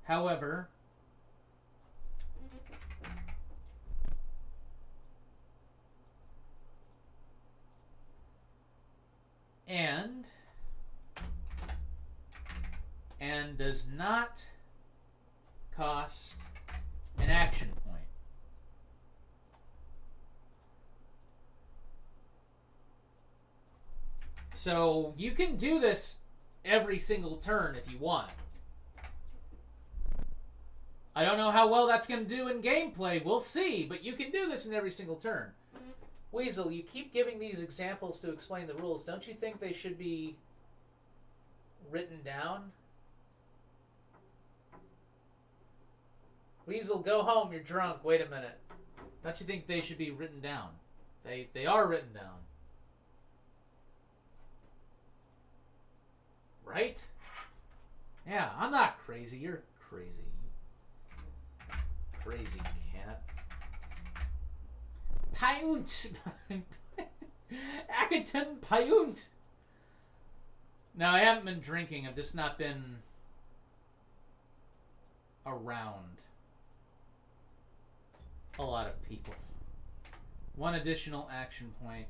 However, and does not cost an action point. So you can do this every single turn if you want. I don't know how well that's going to do in gameplay. We'll see, but you can do this in every single turn. Weasel, you keep giving these examples to explain the rules. Don't you think they should be written down? Weasel, go home. You're drunk. Wait a minute. Don't you think they should be written down? They are written down. Right? Yeah, I'm not crazy. You're crazy. Crazy cat. Payunt! Akaten Payunt! No, I haven't been drinking. I've just not been around a lot of people. 1 additional action point.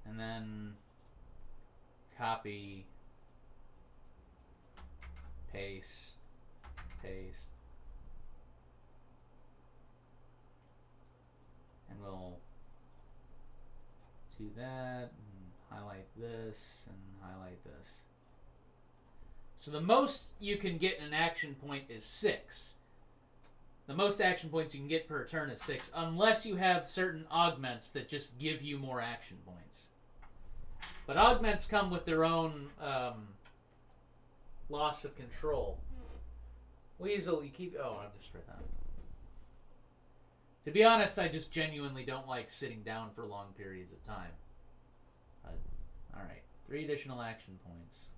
And then copy, paste, paste. And we'll do that, and highlight this, and highlight this. So the most you can get in an action point is 6. The most action points you can get per turn is 6, unless you have certain augments that just give you more action points. But augments come with their own loss of control. Weasel, you keep... Oh, I'll just read that. To be honest, I just genuinely don't like sitting down for long periods of time. Alright, 3 additional action points.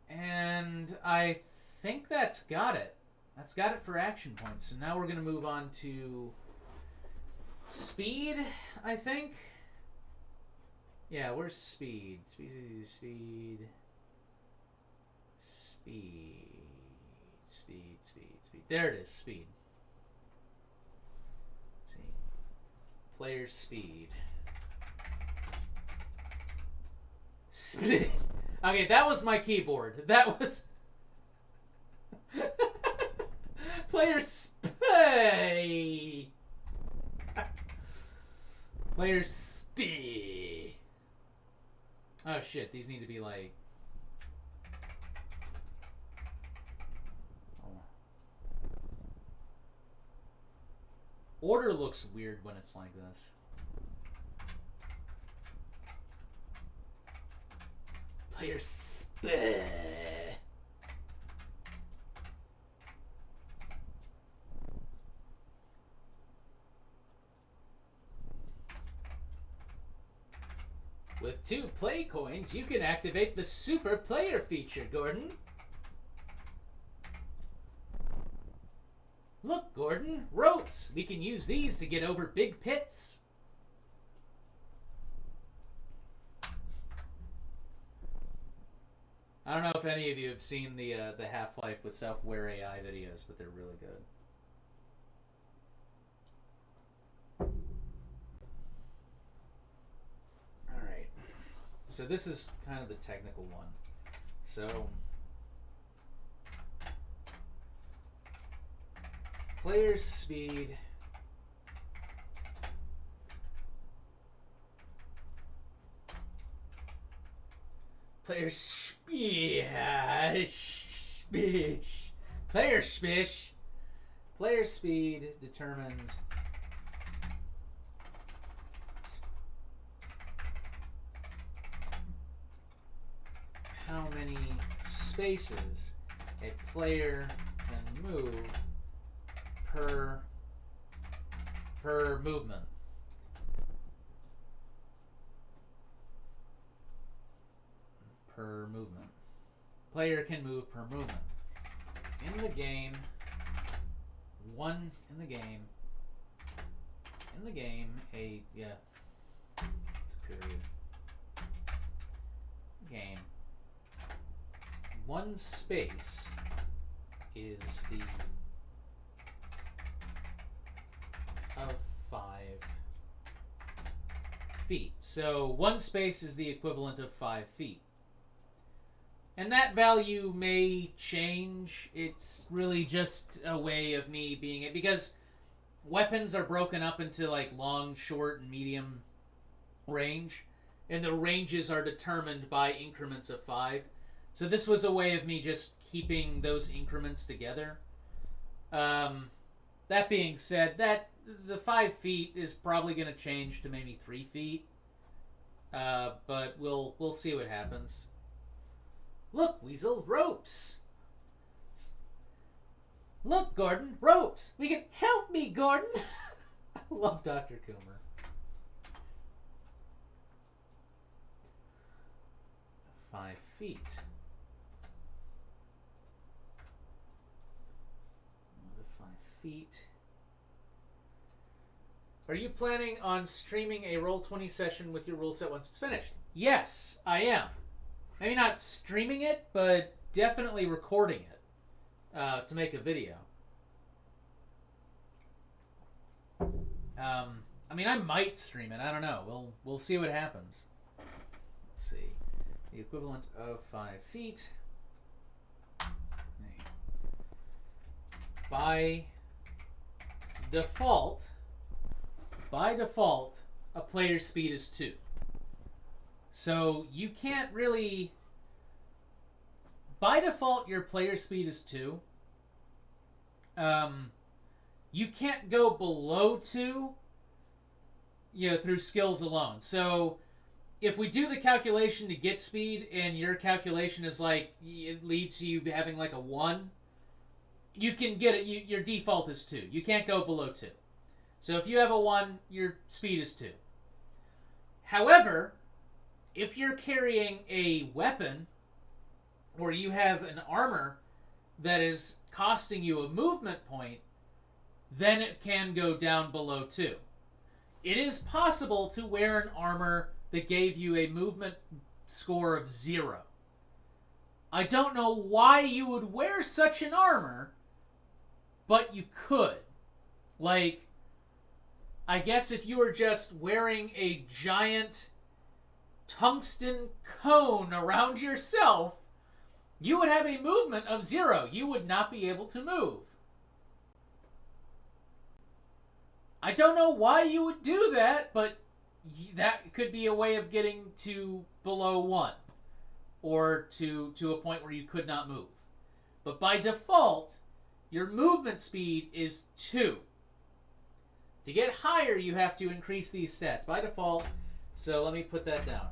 And I think that's got it. That's got it for action points. So now we're going to move on to speed, I think. Yeah, where's speed? Speed. There it is, speed. Let's see. Player speed. Speed. Okay, that was my keyboard. That was... Player speed. Player speed. Oh shit, these need to be like... Order looks weird when it's like this. Player speed. With 2 play coins, you can activate the Super Player feature, Gordon. Look, Gordon, ropes. We can use these to get over big pits. I don't know if any of you have seen the Half-Life with Self-Aware AI videos, but they're really good. All right. So this is kind of the technical one. So... Player speed. Player speed. Player spish. Player speed determines how many spaces a player can move per movement. Per movement. Player can move per movement. In the game, it's a period. Game. 1 space is the of 5 feet. So 1 space is the equivalent of 5 feet. And that value may change. It's really just a way of me being it, because weapons are broken up into like long, short, and medium range, and the ranges are determined by increments of 5. So this was a way of me just keeping those increments together. That being said, that the 5 feet is probably going to change to maybe 3 feet, but we'll see what happens. Look, Weasel, ropes. Look, Gordon, ropes. We can help me, Gordon. I love Dr. Coomer. 5 feet. 5 feet. Are you planning on streaming a Roll20 session with your rule set once it's finished? Yes, I am. Maybe not streaming it, but definitely recording it to make a video. I mean, I might stream it. I don't know. We'll see what happens. Let's see. The equivalent of 5 feet. By default, a player's speed is 2. So you can't really... By default, your player speed is 2. You can't go below 2, through skills alone. So if we do the calculation to get speed, and your calculation is like, it leads to you having like a 1, you can get it. Your default is 2. You can't go below 2. So if you have a 1, your speed is 2. However, if you're carrying a weapon, or you have an armor that is costing you a movement point, then it can go down below 2. It is possible to wear an armor that gave you a movement score of 0. I don't know why you would wear such an armor, but you could. Like, I guess if you were just wearing a giant tungsten cone around yourself, you would have a movement of 0. You would not be able to move. I don't know why you would do that, but that could be a way of getting to below 1. Or to a point where you could not move. But by default, your movement speed is 2. To get higher, you have to increase these stats. By default, so let me put that down.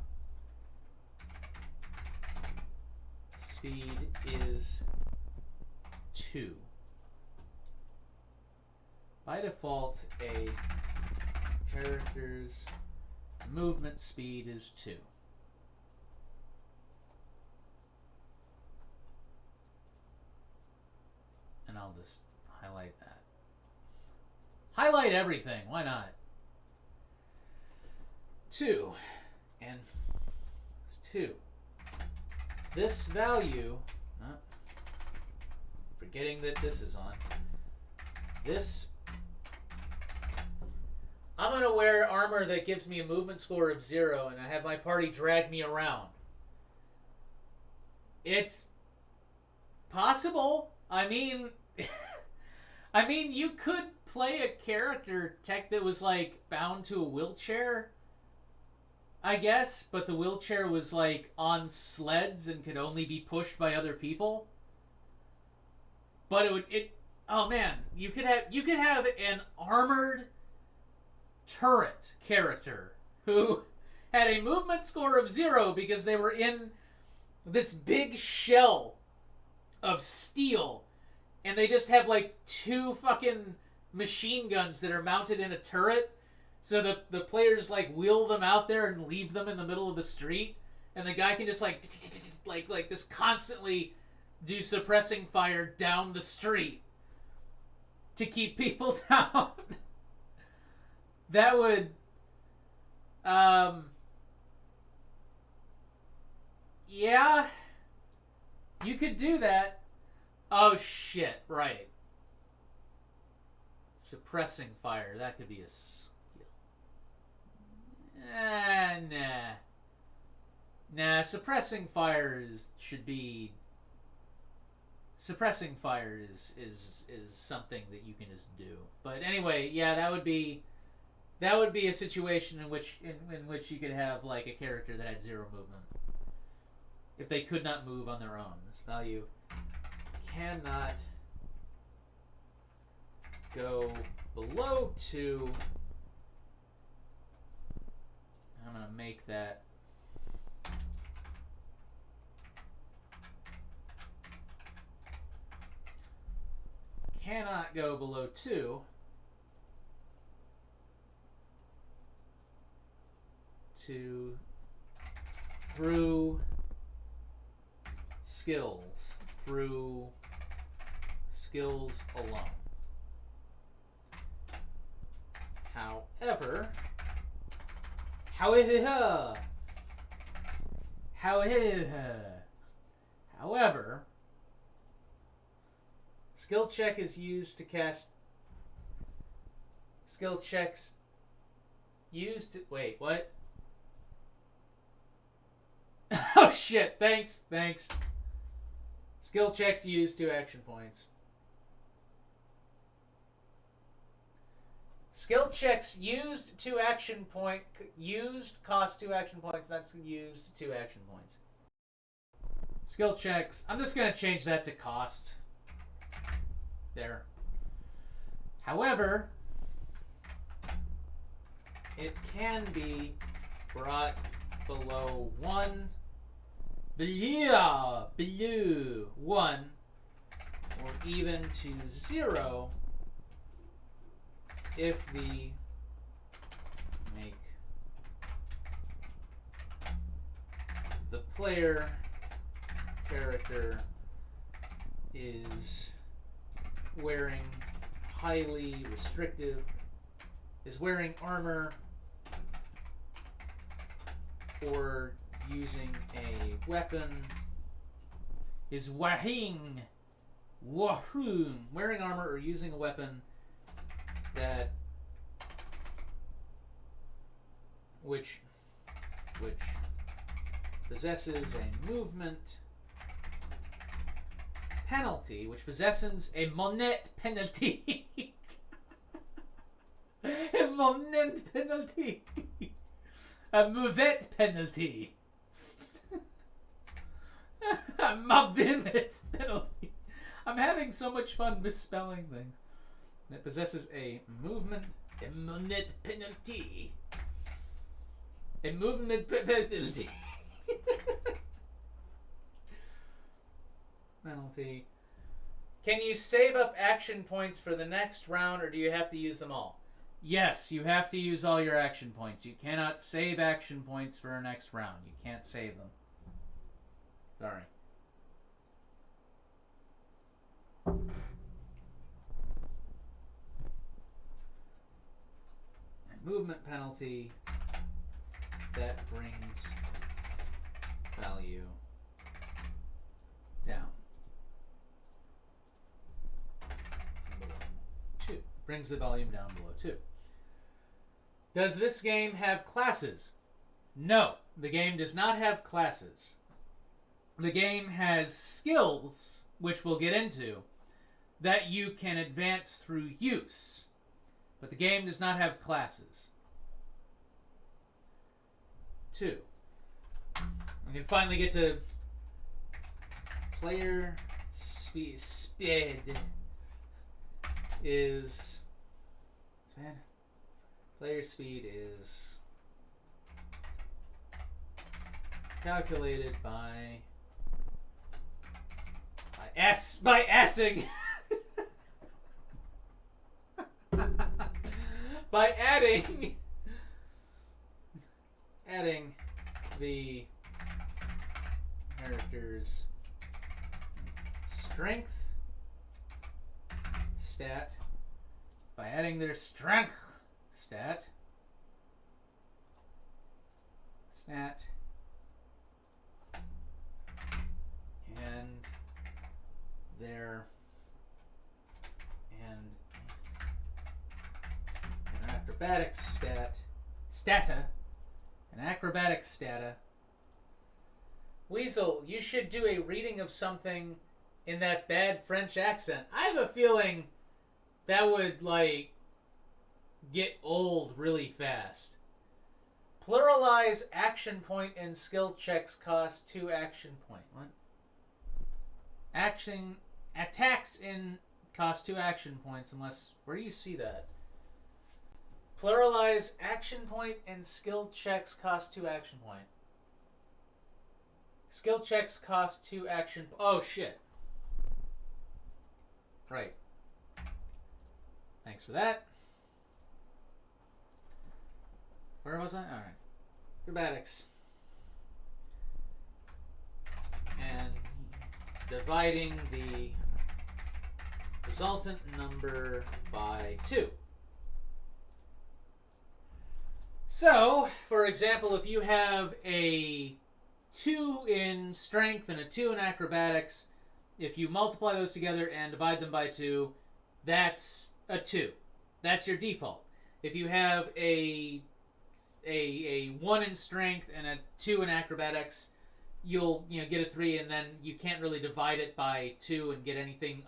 Speed is 2. By default, a character's movement speed is 2. And I'll just highlight that. Highlight everything. Why not? 2. And 2. This value, forgetting that this is on, this, I'm going to wear armor that gives me a movement score of 0, and I have my party drag me around. It's possible. I mean, you could play a character tech that was like bound to a wheelchair, I guess, but the wheelchair was like on sleds and could only be pushed by other people. But oh man, you could have an armored turret character who had a movement score of 0 because they were in this big shell of steel, and they just have like 2 fucking machine guns that are mounted in a turret, so the players like wheel them out there and leave them in the middle of the street, and the guy can just like just constantly do suppressing fire down the street to keep people down. That would yeah, you could do that. Oh shit, right. Suppressing fire, that could be a skill. Nah, suppressing fire suppressing fire is something that you can just do. But anyway, yeah, that would be a situation in which you could have like a character that had 0 movement. If they could not move on their own. This value cannot go below 2. I'm going to make that cannot go below 2 through skills alone. However, skill check is used to cast. Skill checks used to. Wait, what? Oh shit! Thanks. Skill checks used 2 action points. Skill checks used cost 2 action points. That's used 2 action points. Skill checks. I'm just gonna change that to cost. There. However, it can be brought below 1. Below 1, or even to 0 if the player character is wearing highly restrictive, is wearing armor, or using a weapon, is wearing armor or using a weapon that which possesses a movement penalty, which possesses a monet penalty. A monet penalty. A movet penalty. A movet penalty. I'm having so much fun misspelling things. That possesses a movement, a monet penalty. A movement penalty. Penalty. Can you save up action points for the next round, or do you have to use them all? Yes, you have to use all your action points. You cannot save action points for our next round. You can't save them. Sorry. A movement penalty that brings value down. Below 2. Brings the volume down below 2. Does this game have classes? No, the game does not have classes. The game has skills, which we'll get into, that you can advance through use. But the game does not have classes. 2. We can finally get to player speed. Is player speed is calculated by S-ing by adding the character's strength stat, by adding their strength stat and their an acrobatics stata. Weasel, you should do a reading of something in that bad French accent. I have a feeling that would, like, get old really fast. Pluralize action point and skill checks cost 2 action point. What? Attacks in cost 2 action points unless... Where do you see that? Pluralize action point and skill checks cost 2 action point. Skill checks cost 2 action... Oh, shit. Right. Thanks for that. Where was I? Alright. Acrobatics. And dividing the resultant number by 2. So, for example, if you have a 2 in strength and a 2 in acrobatics, if you multiply those together and divide them by 2, that's a 2. That's your default. If you have a 1 in strength and a 2 in acrobatics, you'll get a 3, and then you can't really divide it by 2 and get anything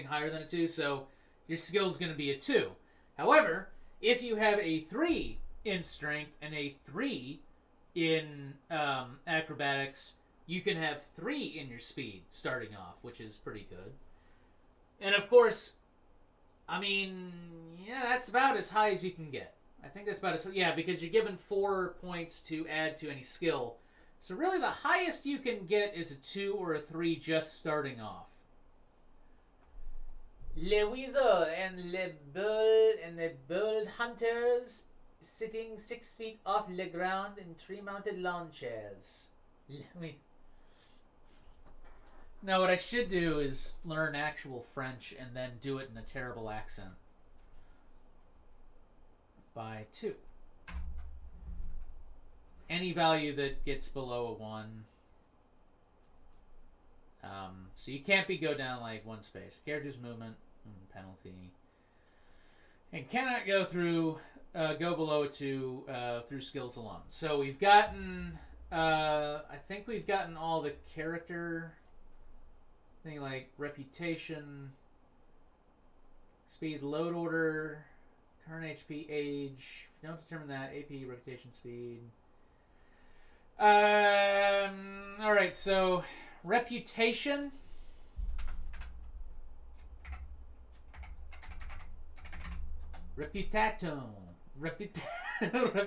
higher than a 2. So your skill's going to be a 2. However, if you have a 3 in strength and a 3 in acrobatics, you can have 3 in your speed starting off, which is pretty good. And of course, I mean, yeah, that's about as high as you can get. I think that's about as... Yeah, because you're given 4 points to add to any skill. So really the highest you can get is a 2 or a 3 just starting off. Le Weasel and the Bull Hunters sitting 6 feet off the ground in 3 mounted lawn chairs. No, what I should do is learn actual French and then do it in a terrible accent. By 2. Any value that gets below a 1. So you can't go down like 1 space. Character's movement, penalty. And cannot go through, go below a 2 through skills alone. So we've gotten, I think we've gotten all the character thing like reputation, speed, load order, current HP, age. Don't determine that. AP, reputation, speed. Alright, so reputation. Reputato. Reputato.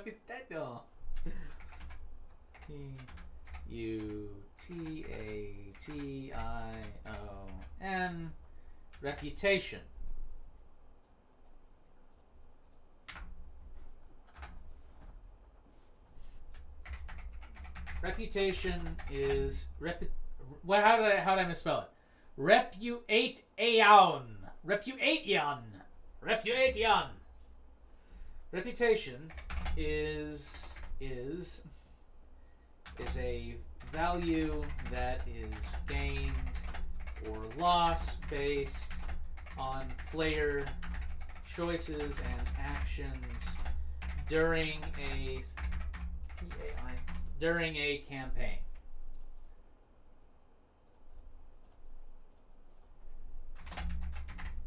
P-U-T-A-T-I-O-N. Reputation. Reputation is how did I misspell it? Reputation. Reputation. Reputation. Reputation is a value that is gained or lost based on player choices and actions during a campaign.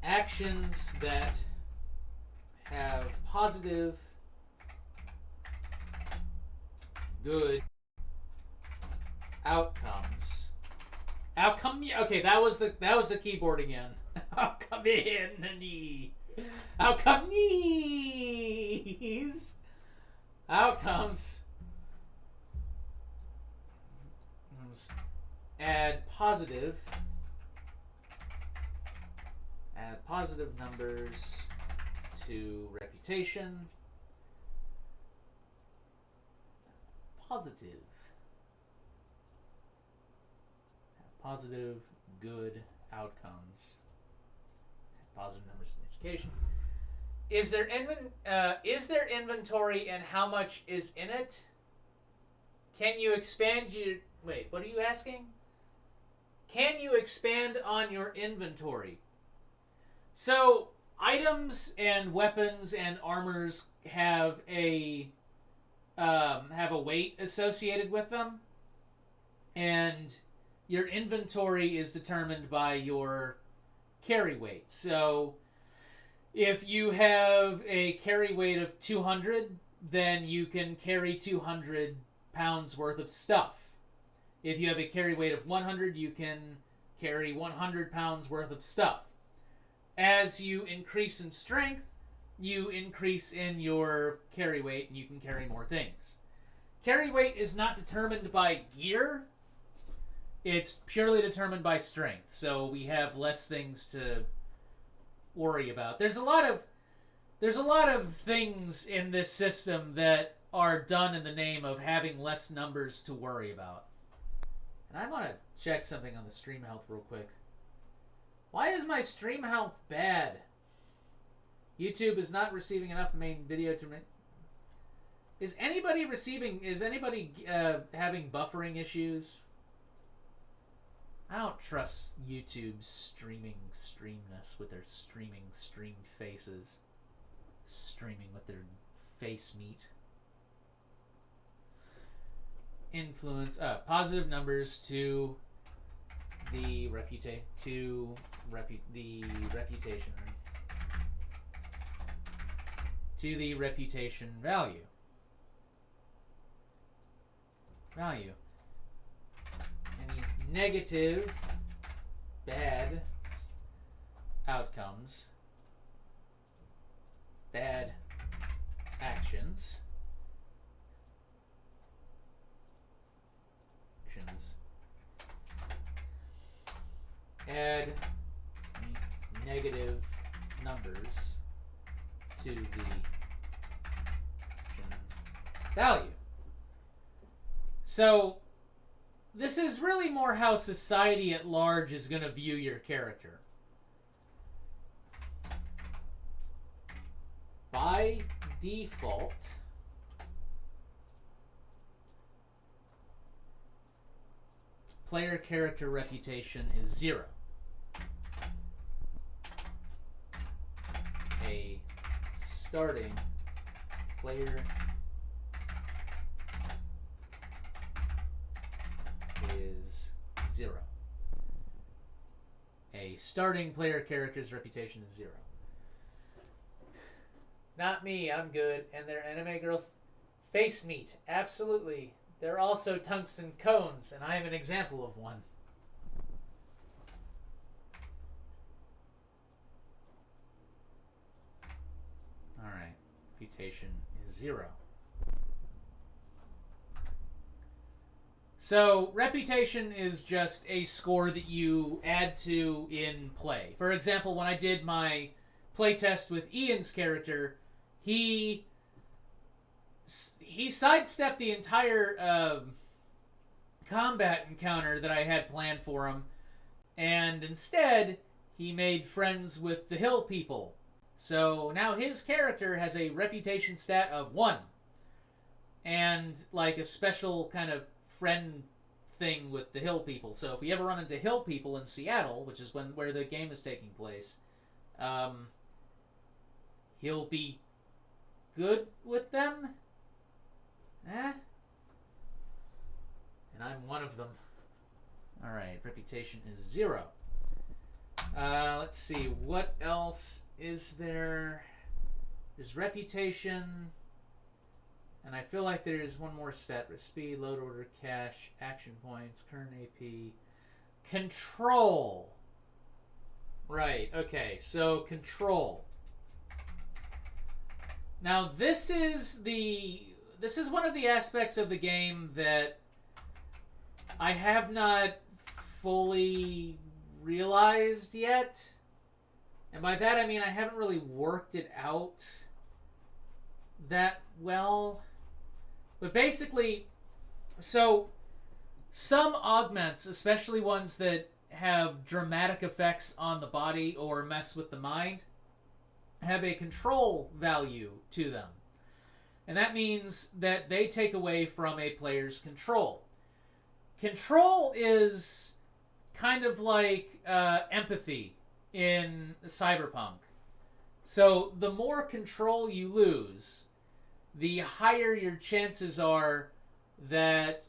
Actions that have positive, good outcomes. Okay, that was the keyboard again. Outcome outcomes. Add positive numbers to reputation. Positive good outcomes. Positive numbers in education. Is there inventory and how much is in it? Can you expand your... Wait, what are you asking? Can you expand on your inventory? So, items and weapons and armors have a weight associated with them. And your inventory is determined by your carry weight. So, if you have a carry weight of 200, then you can carry 200 pounds worth of stuff. If you have a carry weight of 100, you can carry 100 pounds worth of stuff. As you increase in strength, you increase in your carry weight and you can carry more things. Carry weight is not determined by gear. It's purely determined by strength. So we have less things to worry about. There's a lot of things in this system that are done in the name of having less numbers to worry about. And I want to check something on the stream health real quick. Why is my stream health bad? YouTube is not receiving enough main video to... Is anybody having buffering issues? I don't trust YouTube's streamness with their stream faces. Streaming with their face meat. Influence positive numbers to the reputation value. Any negative bad outcomes, bad actions, add negative numbers to the value. So this is really more how society at large is going to view your character. By default, player character reputation is 0. A starting player is 0. A starting player character's reputation is 0. Not me, I'm good. And they're anime girls. Face meat, absolutely. They're also tungsten cones, and I am an example of one. Alright, reputation is 0. So, reputation is just a score that you add to in play. For example, when I did my playtest with Ian's character, he sidestepped the entire combat encounter that I had planned for him, and instead he made friends with the hill people. So now his character has a reputation stat of 1, and like a special kind of friend thing with the hill people. So if we ever run into hill people in Seattle, which is where the game is taking place, he'll be good with them. And I'm one of them. Alright, reputation is 0. Let's see, what else is there? There's reputation, and I feel like there's one more stat. Speed, load order, cash, action points, current AP, control. Right, okay, so control. Now this is one of the aspects of the game that I have not fully realized yet. And by that I mean I haven't really worked it out that well. But basically, so some augments, especially ones that have dramatic effects on the body or mess with the mind, have a control value to them. And that means that they take away from a player's control. Control is kind of like empathy in Cyberpunk. So the more control you lose, the higher your chances are that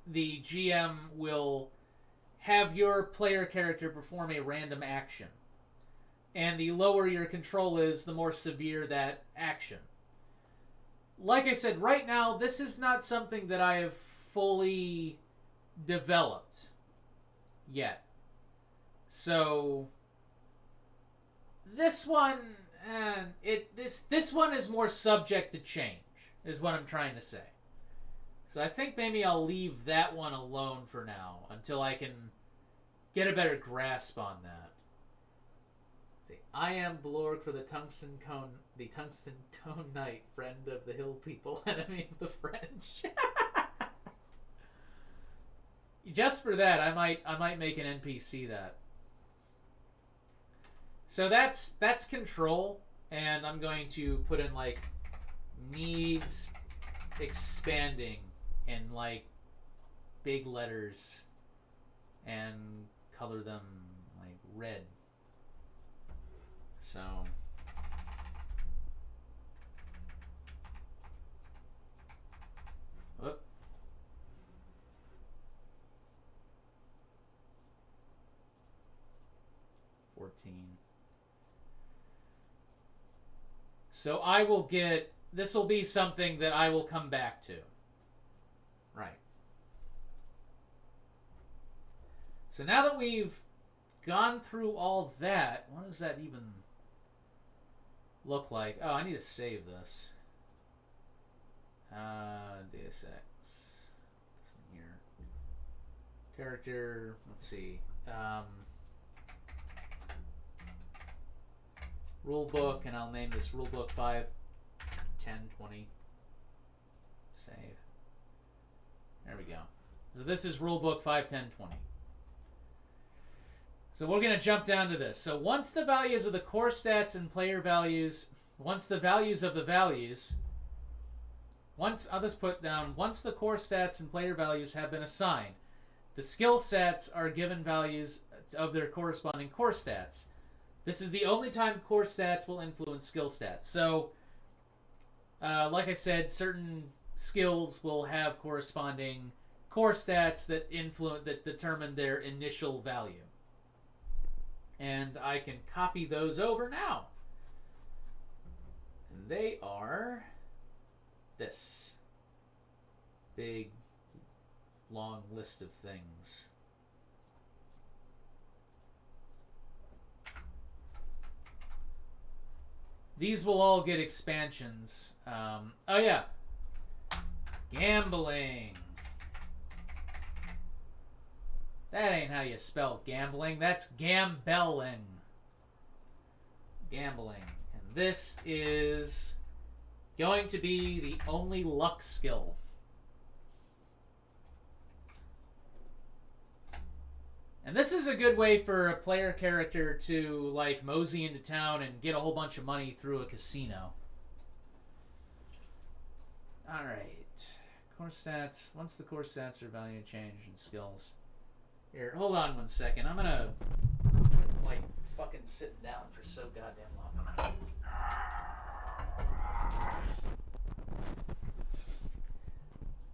the GM will have your player character perform a random action. And the lower your control is, the more severe that action. Like I said, right now, this is not something that I have fully developed yet. So this one, this one is more subject to change, is what I'm trying to say. So I think maybe I'll leave that one alone for now until I can get a better grasp on that. See, I am Blorg for the Tungsten Tone Knight, friend of the hill people, enemy of the French. Just for that, I might make an NPC that. So that's control, and I'm going to put in like needs expanding in like big letters and color them like red. So whoop. So I will get, this will be something that I will come back to. Right. So now that we've gone through all that, what does that even look like? Oh, I need to save this. Deus Ex. It's in here. Character, let's see. Rulebook, and I'll name this Rulebook 5, 10, 20. Save. There we go. So this is rulebook 5.10.20. So we're going to jump down to this. So once the values of the core stats and player values, once the values of the values, I'll just put down, once the core stats and player values have been assigned, the skill sets are given values of their corresponding core stats. This is the only time core stats will influence skill stats. So, like I said, certain skills will have corresponding core stats that determine their initial value. And I can copy those over now. And they are this big, long list of things. These will all get expansions. Oh yeah. Gambling. That ain't how you spell gambling. That's gambelling. Gambling. And this is going to be the only luck skill. And this is a good way for a player character to, like, mosey into town and get a whole bunch of money through a casino. Alright. Core stats. Once the core stats are value change and skills. Here, hold on 1 second. I'm gonna, like, fucking sit down for so goddamn long.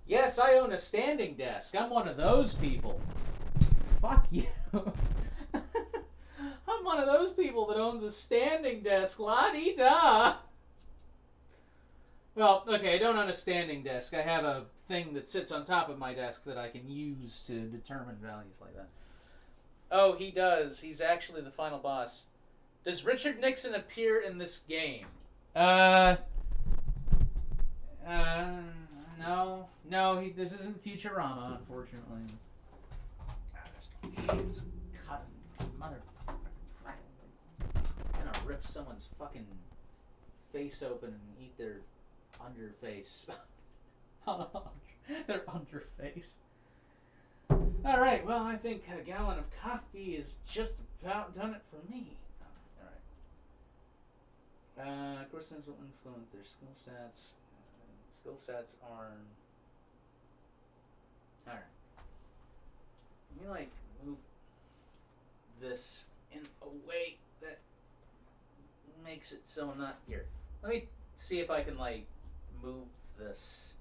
Yes, I own a standing desk. I'm one of those people. Fuck you. I'm one of those people that owns a standing desk. La-dee-da. Well, okay, I don't own a standing desk. I have a thing that sits on top of my desk that I can use to determine values like that. Oh, he does. He's actually the final boss. Does Richard Nixon appear in this game? No. No, this isn't Futurama, unfortunately. It's cutting. Motherfucker. I'm gonna rip someone's fucking face open and eat their underface. Their underface. Alright, well, I think a gallon of coffee is just about done it for me. Alright. Of course, this will influence their skill stats. Skill sets are... Alright. Let me, like, move this in a way that makes it so I'm not here. Let me see if I can, like, move this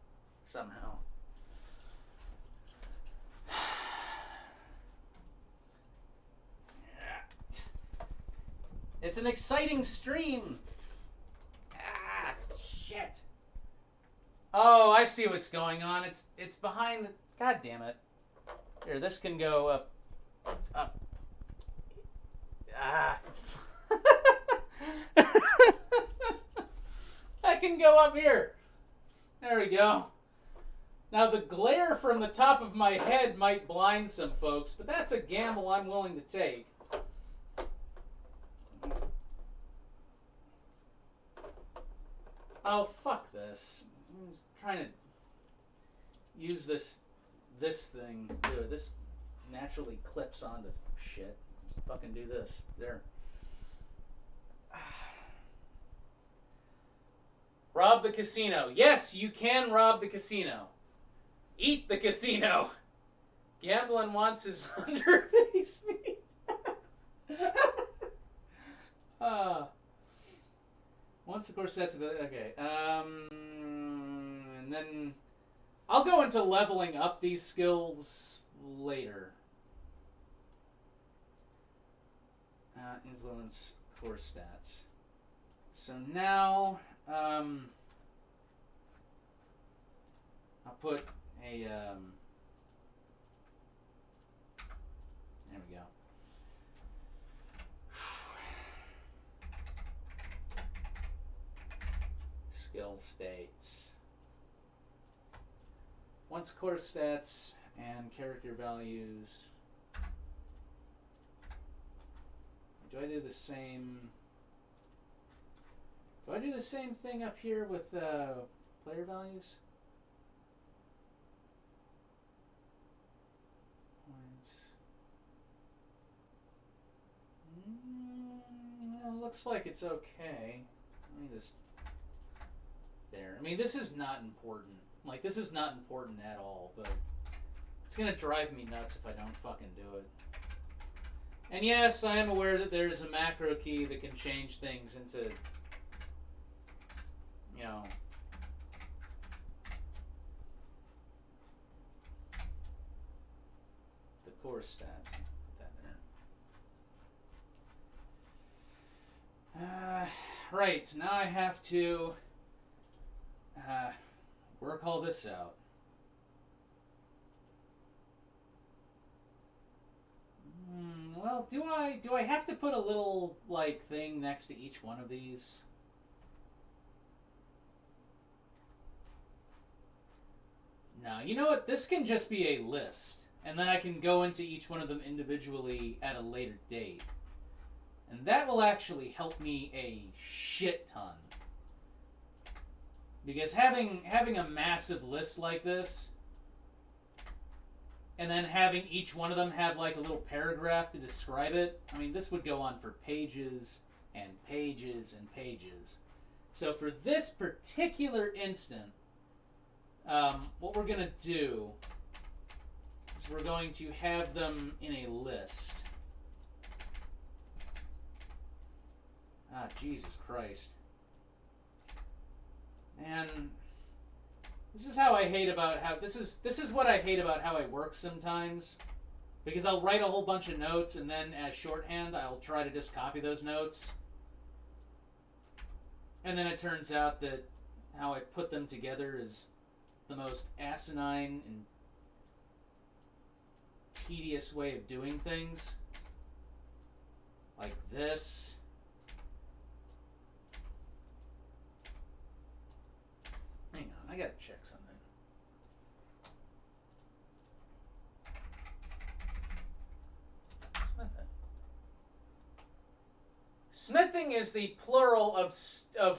somehow. It's an exciting stream. Ah, shit. Oh, I see what's going on. It's behind the... God damn it. Here, this can go up. Up. Ah. That can go up here. There we go. Now, the glare from the top of my head might blind some folks, but that's a gamble I'm willing to take. Oh, fuck this. I'm just trying to use this thing. Dude, this naturally clips onto shit. Just fucking do this. There. Rob the casino. Yes, you can rob the casino. Eat the casino. Gamblin wants his underface meat. Once the course sets... Okay. And then... I'll go into leveling up these skills later. Influence core stats. So now... I'll put a... There we go. Skill states. Once core stats and character values. Do I do the same? Do I do the same thing up here with player values? looks like it's okay. Let me just... There. I mean, this is not important. Like, this is not important at all, but it's gonna drive me nuts if I don't fucking do it. And yes, I am aware that there's a macro key that can change things into, you know... the core stats. Put that there. Right, so now I have to work all this out. Well, do I have to put a little, like, thing next to each one of these? No, you know what? This can just be a list. And then I can go into each one of them individually at a later date. And that will actually help me a shit ton. Because having a massive list like this, and then having each one of them have like a little paragraph to describe it, I mean, this would go on for pages and pages and pages. So for this particular instant, what we're going to do is we're going to have them in a list. Ah, Jesus Christ. Man, this is how I hate about how... This is what I hate about how I work sometimes. Because I'll write a whole bunch of notes, and then as shorthand, I'll try to just copy those notes. And then it turns out that how I put them together is the most asinine and tedious way of doing things. Like this. Hang on, I gotta check something. Smithing is the plural of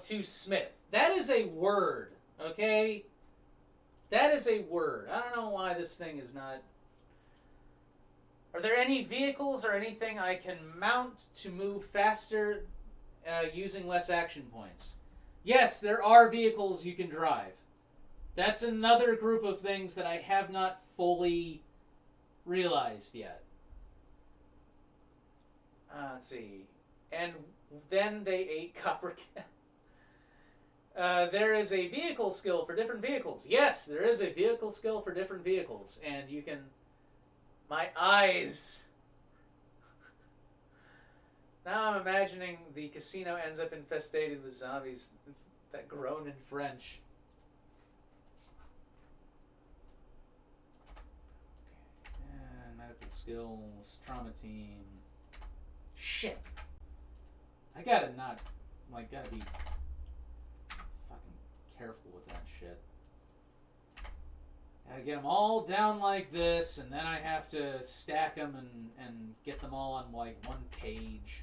to smith. That is a word, okay? That is a word. I don't know why this thing is not... Are there any vehicles or anything I can mount to move faster using less action points? Yes, there are vehicles you can drive. That's another group of things that I have not fully realized yet. Let's see. And then they ate coppercat. There is a vehicle skill for different vehicles. Yes, there is a vehicle skill for different vehicles. And you can... My eyes. Now I'm imagining the casino ends up infestated with zombies that groan in French. And medical skills, trauma team. Shit. I gotta be fucking careful with that shit. Gotta get them all down like this, and then I have to stack them and get them all on like one page.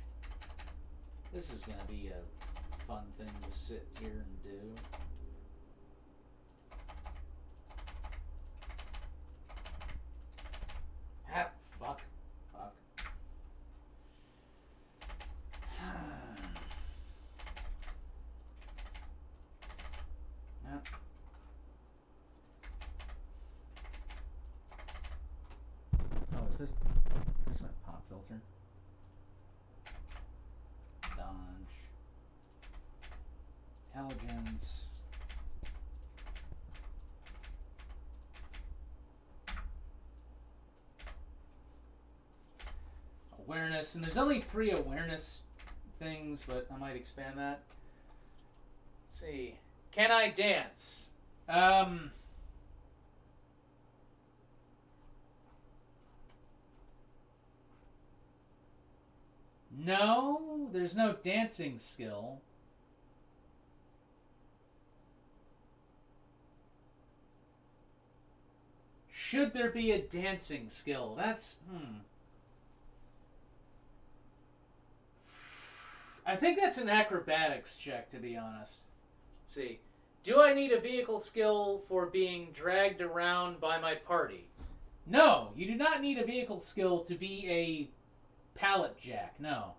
This is gonna be a fun thing to sit here and do. Ah, fuck. No. Oh, is this... Where's my pop filter? Dodge. Intelligence. Awareness. And there's only 3 awareness things, but I might expand that. Let's see. Can I dance? No, there's no dancing skill. Should there be a dancing skill? That's, I think that's an acrobatics check, to be honest. Let's see. Do I need a vehicle skill for being dragged around by my party? No, you do not need a vehicle skill to be a pallet jack, no.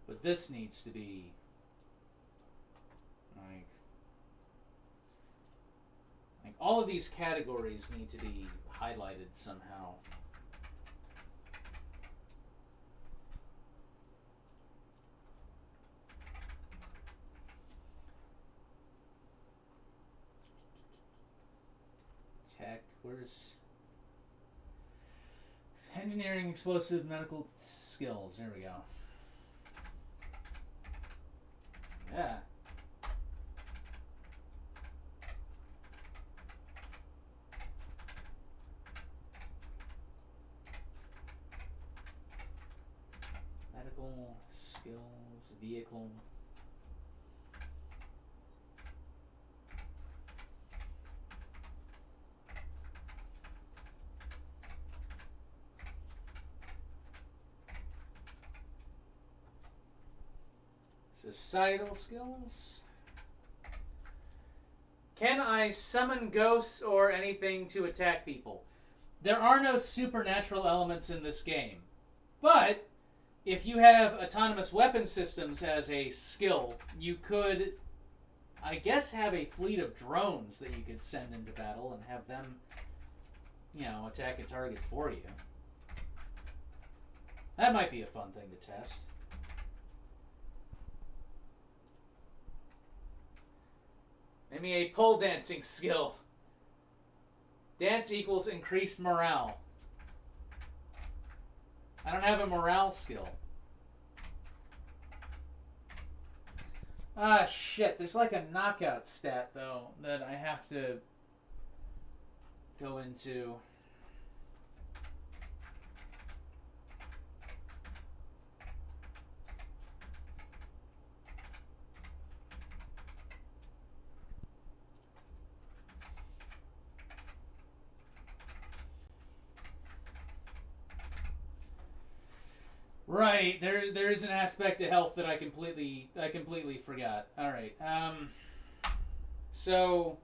But this needs to be like all of these categories need to be highlighted somehow. Tech, where's engineering, explosive, medical skills? There we go. Yeah. Medical skills, vehicle. Societal skills. Can I summon ghosts or anything to attack people? There are no supernatural elements in this game. But if you have autonomous weapon systems as a skill, you could, I guess, have a fleet of drones that you could send into battle and have them, you know, attack a target for you. That might be a fun thing to test. Maybe a pole dancing skill. Dance equals increased morale. I don't have a morale skill. Ah, shit. There's like a knockout stat, though, that I have to go into. Right, there is an aspect to health that I completely forgot. All right, so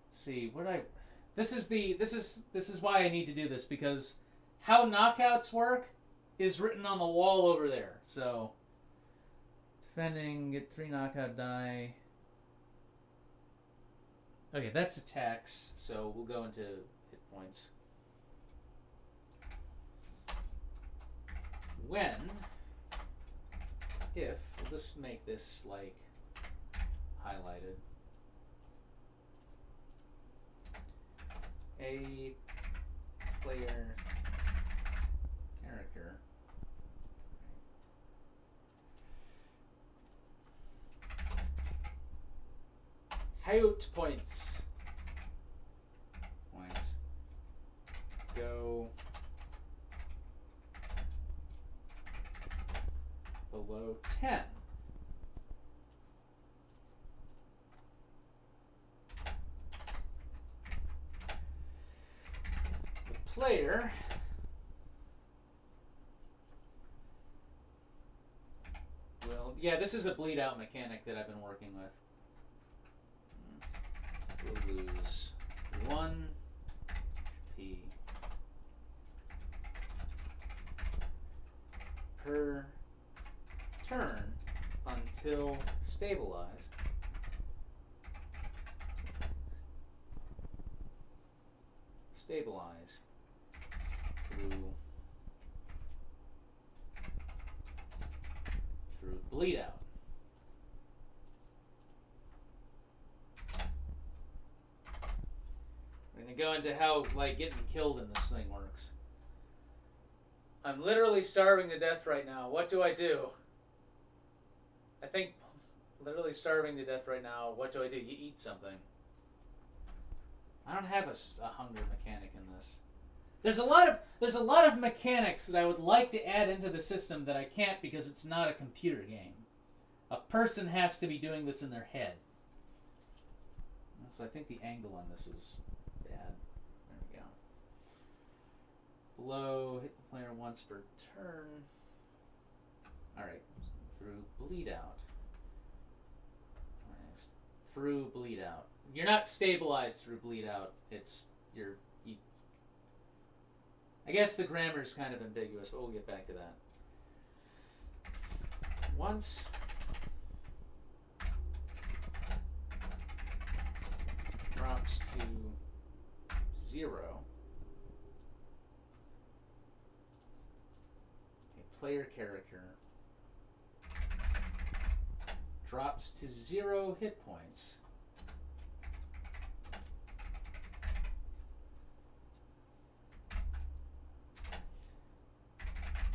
let's see what I. This is why I need to do this, because how knockouts work is written on the wall over there. So defending, get 3 knockout die. Okay, that's attacks. So we'll go into hit points. When, if, we'll just make this like highlighted. A player character hit points go below 10. The player will, yeah, this is a bleed out mechanic that I've been working with. We'll lose 1 P per turn until stabilized. Stabilize through bleed out. We're gonna go into how like getting killed in this thing works. I'm literally starving to death right now. What do I do? I think literally starving to death right now. What do? You eat something. I don't have a hunger mechanic in this. There's a lot of mechanics that I would like to add into the system that I can't because it's not a computer game. A person has to be doing this in their head. So I think the angle on this is bad. There we go. Below, hit the player once per turn. Alright, through bleed out. Through bleed out. You're not stabilized through bleed out. It's you. I guess the grammar is kind of ambiguous, but we'll get back to that. once. Drops to 0. A player character drops to 0 hit points.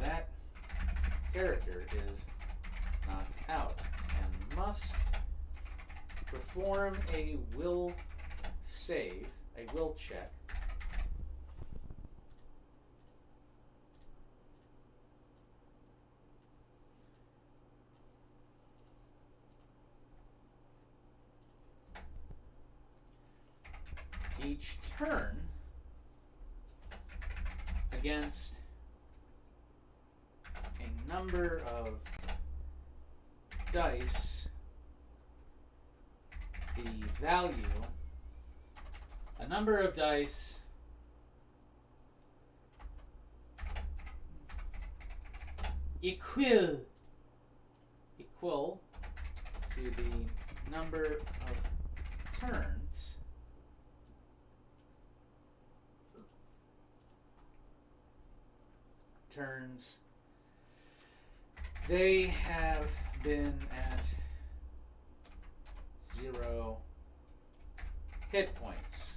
That character is knocked out and must perform a will save, a will check. Each turn against a number of dice, the value, a number of dice equal to the number of turns they have been at 0 hit points.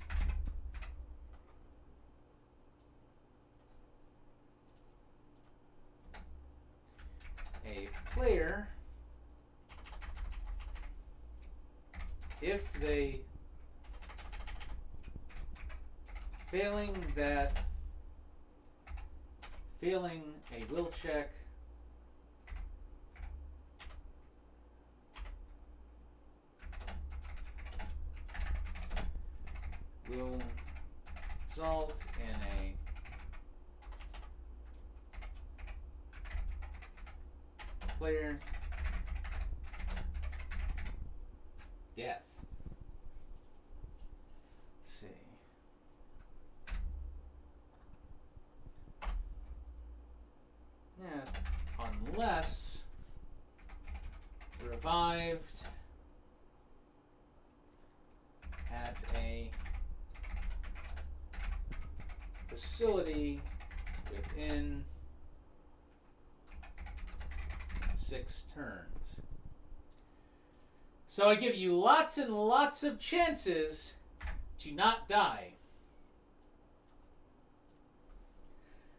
A player, if they failing a will check, will result in a player death. Let's see. Yeah, unless revived at a facility within 6 turns. So I give you lots and lots of chances to not die.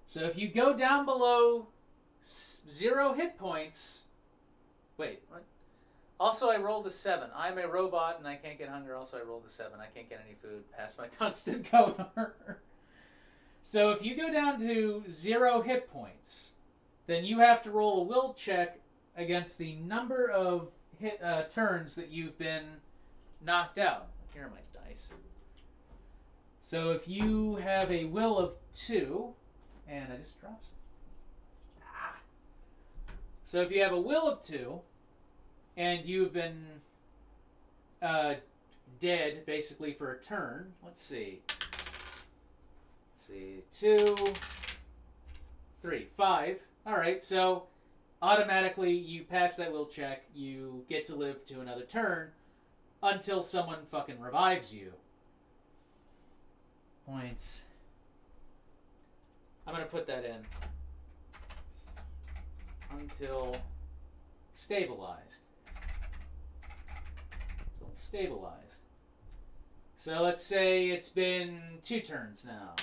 So if you go down below 0 hit points... Wait, what? Also, I rolled a 7. I'm a robot and I can't get hunger. Also, I rolled a 7. I can't get any food past my tungsten coder. So if you go down to 0 hit points, then you have to roll a will check against the number of turns that you've been knocked out. Here are my dice. So if you have a will of 2, and I just dropped some. So if you have a will of 2, and you've been dead basically for a turn, let's see. 2, 3, 5. All right, so automatically you pass that will check. You get to live to another turn until someone fucking revives you. Points. I'm going to put that in. Until stabilized. Until stabilized. So let's say it's been 2 turns now.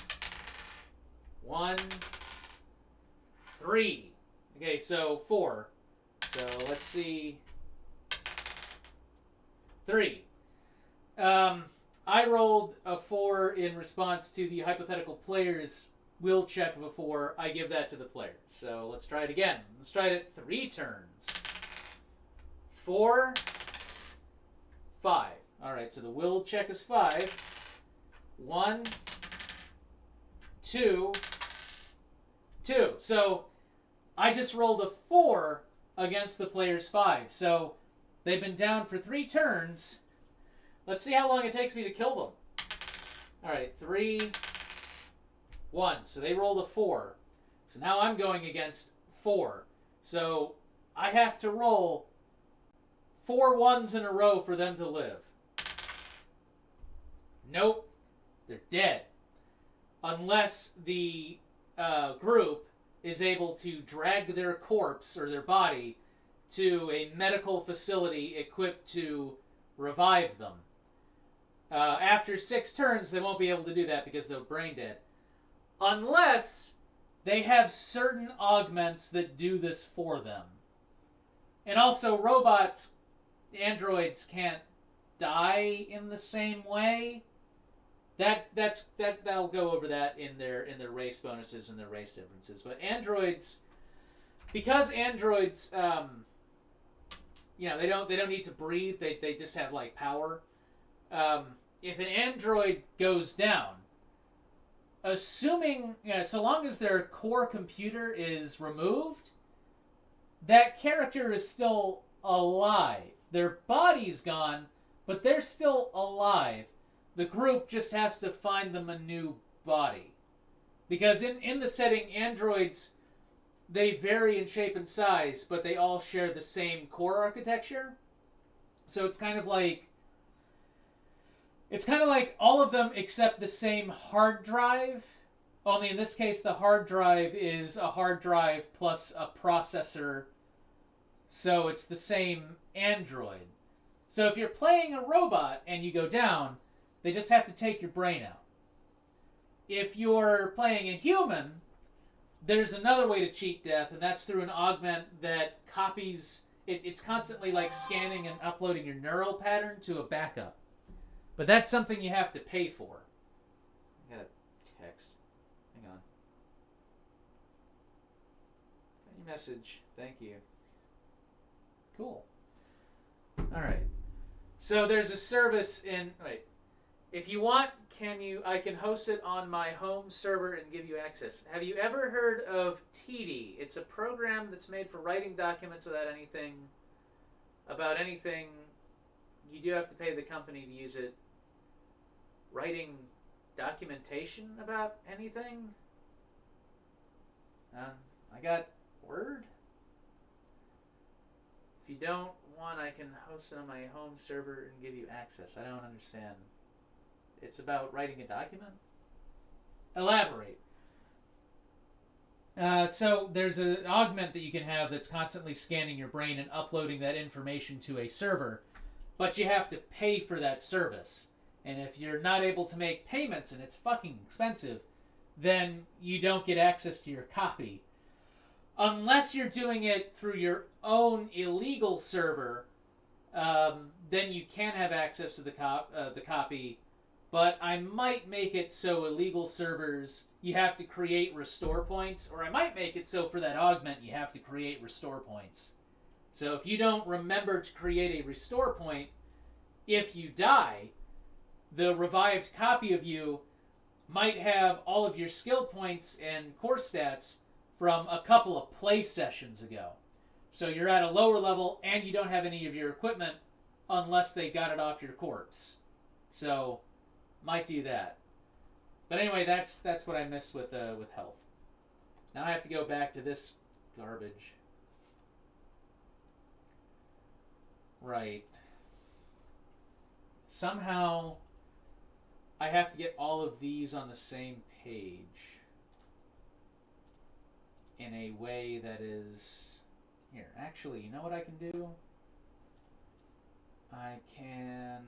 1, 3. Okay, so 4. So let's see. 3. I rolled a 4 in response to the hypothetical player's will check of a 4. I give that to the player. So let's try it again. Let's try it at 3 turns. 4, 5. All right, so the will check is 5. 1, 2, 2. So I just rolled a 4 against the player's 5. So they've been down for 3 turns. Let's see how long it takes me to kill them. All right, 3, 1. So they rolled a 4. So now I'm going against 4. So I have to roll 4 ones in a row for them to live. Nope. They're dead. Unless the group is able to drag their corpse or their body to a medical facility equipped to revive them. After 6 turns, they won't be able to do that because they're brain dead. Unless they have certain augments that do this for them. And also, robots, androids can't die in the same way. That'll go over that in their race bonuses and their race differences. But androids, because androids, they don't need to breathe. They just have like power. If an android goes down, assuming so long as their core computer is removed, that character is still alive. Their body's gone, but they're still alive. The group just has to find them a new body. Because in the setting, androids, they vary in shape and size, but they all share the same core architecture. So it's kind of like all of them except the same hard drive. Only in this case, the hard drive is a hard drive plus a processor. So it's the same android. So if you're playing a robot and you go down, they just have to take your brain out. If you're playing a human, there's another way to cheat death, and that's through an augment that copies... It's constantly like scanning and uploading your neural pattern to a backup. But that's something you have to pay for. I got a text. Hang on. Any message. Thank you. Cool. Alright. So there's a service in... Wait. If you want, I can host it on my home server and give you access. Have you ever heard of TD? It's a program that's made for writing documents without anything... about anything. You do have to pay the company to use it. Writing documentation about anything? I got Word. If you don't want, I can host it on my home server and give you access. I don't understand. It's about writing a document? Elaborate. So there's an augment that you can have that's constantly scanning your brain and uploading that information to a server, but you have to pay for that service. And if you're not able to make payments, and it's fucking expensive, then you don't get access to your copy. Unless you're doing it through your own illegal server, then you can have access to the copy. But I might make it so illegal servers, you have to create restore points, or I might make it so for that augment you have to create restore points. So if you don't remember to create a restore point, if you die, the revived copy of you might have all of your skill points and core stats from a couple of play sessions ago. So you're at a lower level and you don't have any of your equipment unless they got it off your corpse. So might do that. But anyway, that's what I missed with health. Now I have to go back to this garbage. Right. Somehow I have to get all of these on the same page in a way that is... Here, actually, you know what I can do? I can...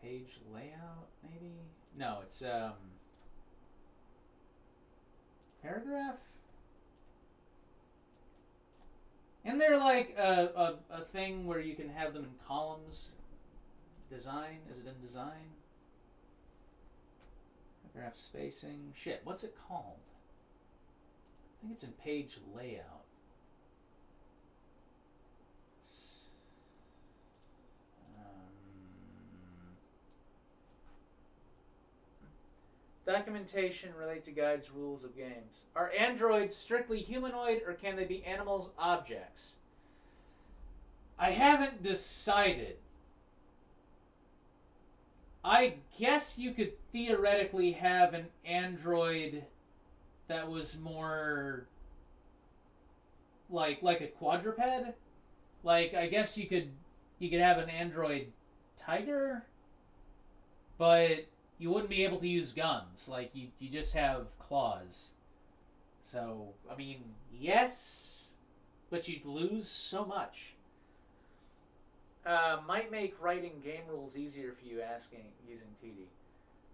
page layout, maybe? No, it's paragraph? Isn't there like a thing where you can have them in columns? Design? Is it in design? Paragraph spacing. Shit, what's it called? I think it's in page layout. Documentation relate to guides, rules of games. Are androids strictly humanoid or can they be animals, objects? I haven't decided. I guess you could theoretically have an android that was more like a quadruped. Like, I guess you could have an android tiger, but you wouldn't be able to use guns. Like, you just have claws. So, I mean, yes, but you'd lose so much. Might make writing game rules easier for you using TD.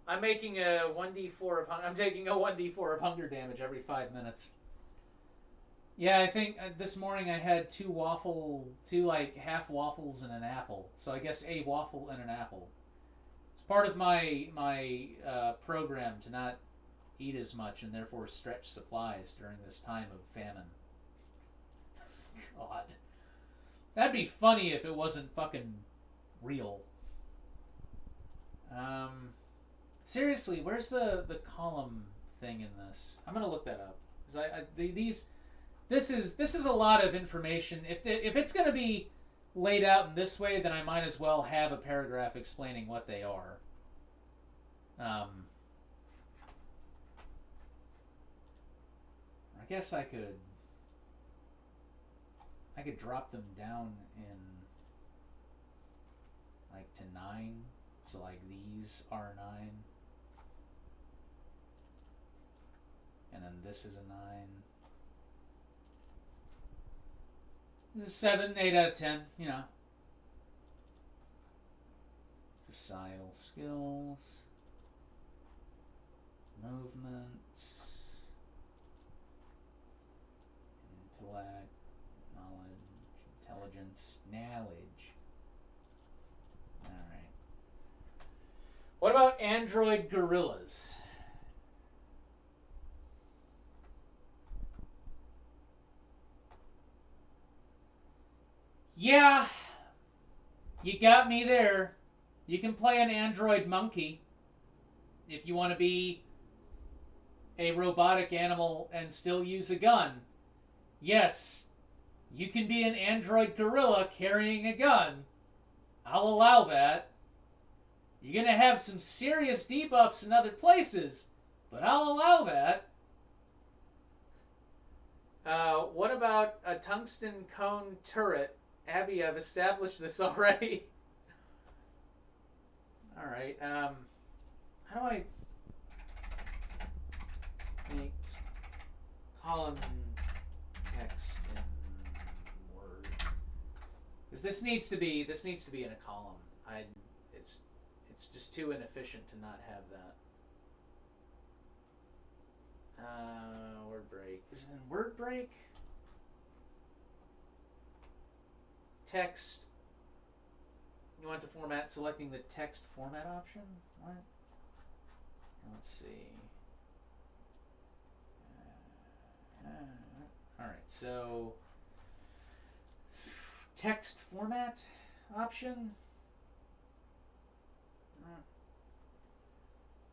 I'm making a 1d4 of I'm taking a 1d4 of hunger damage every 5 minutes. Yeah, I think this morning I had two like half waffles and an apple. So I guess a waffle and an apple. It's part of my program to not eat as much and therefore stretch supplies during this time of famine. God. That'd be funny if it wasn't fucking real. Seriously, where's the column thing in this? I'm gonna look that up. This is a lot of information. If it's gonna be laid out in this way, then I might as well have a paragraph explaining what they are. I guess I could drop them down in like to 9. So like these are 9. And then this is a 9. This is 7, 8 out of 10, you know. Societal skills. Movement. Intellect. Knowledge. Intelligence. Knowledge. Alright. What about android gorillas? Yeah, you got me there. You can play an android monkey if you want to be a robotic animal and still use a gun. Yes, you can be an android gorilla carrying a gun. I'll allow that. You're going to have some serious debuffs in other places, but I'll allow that. What about a tungsten cone turret? Abby, I've established this already. Alright, how do I make column text in Word? Because this needs to be in a column. It's just too inefficient to not have that. Word break. Is it in word break? Text. You want to format, selecting the text format option? What? Let's see. Alright, so text format option.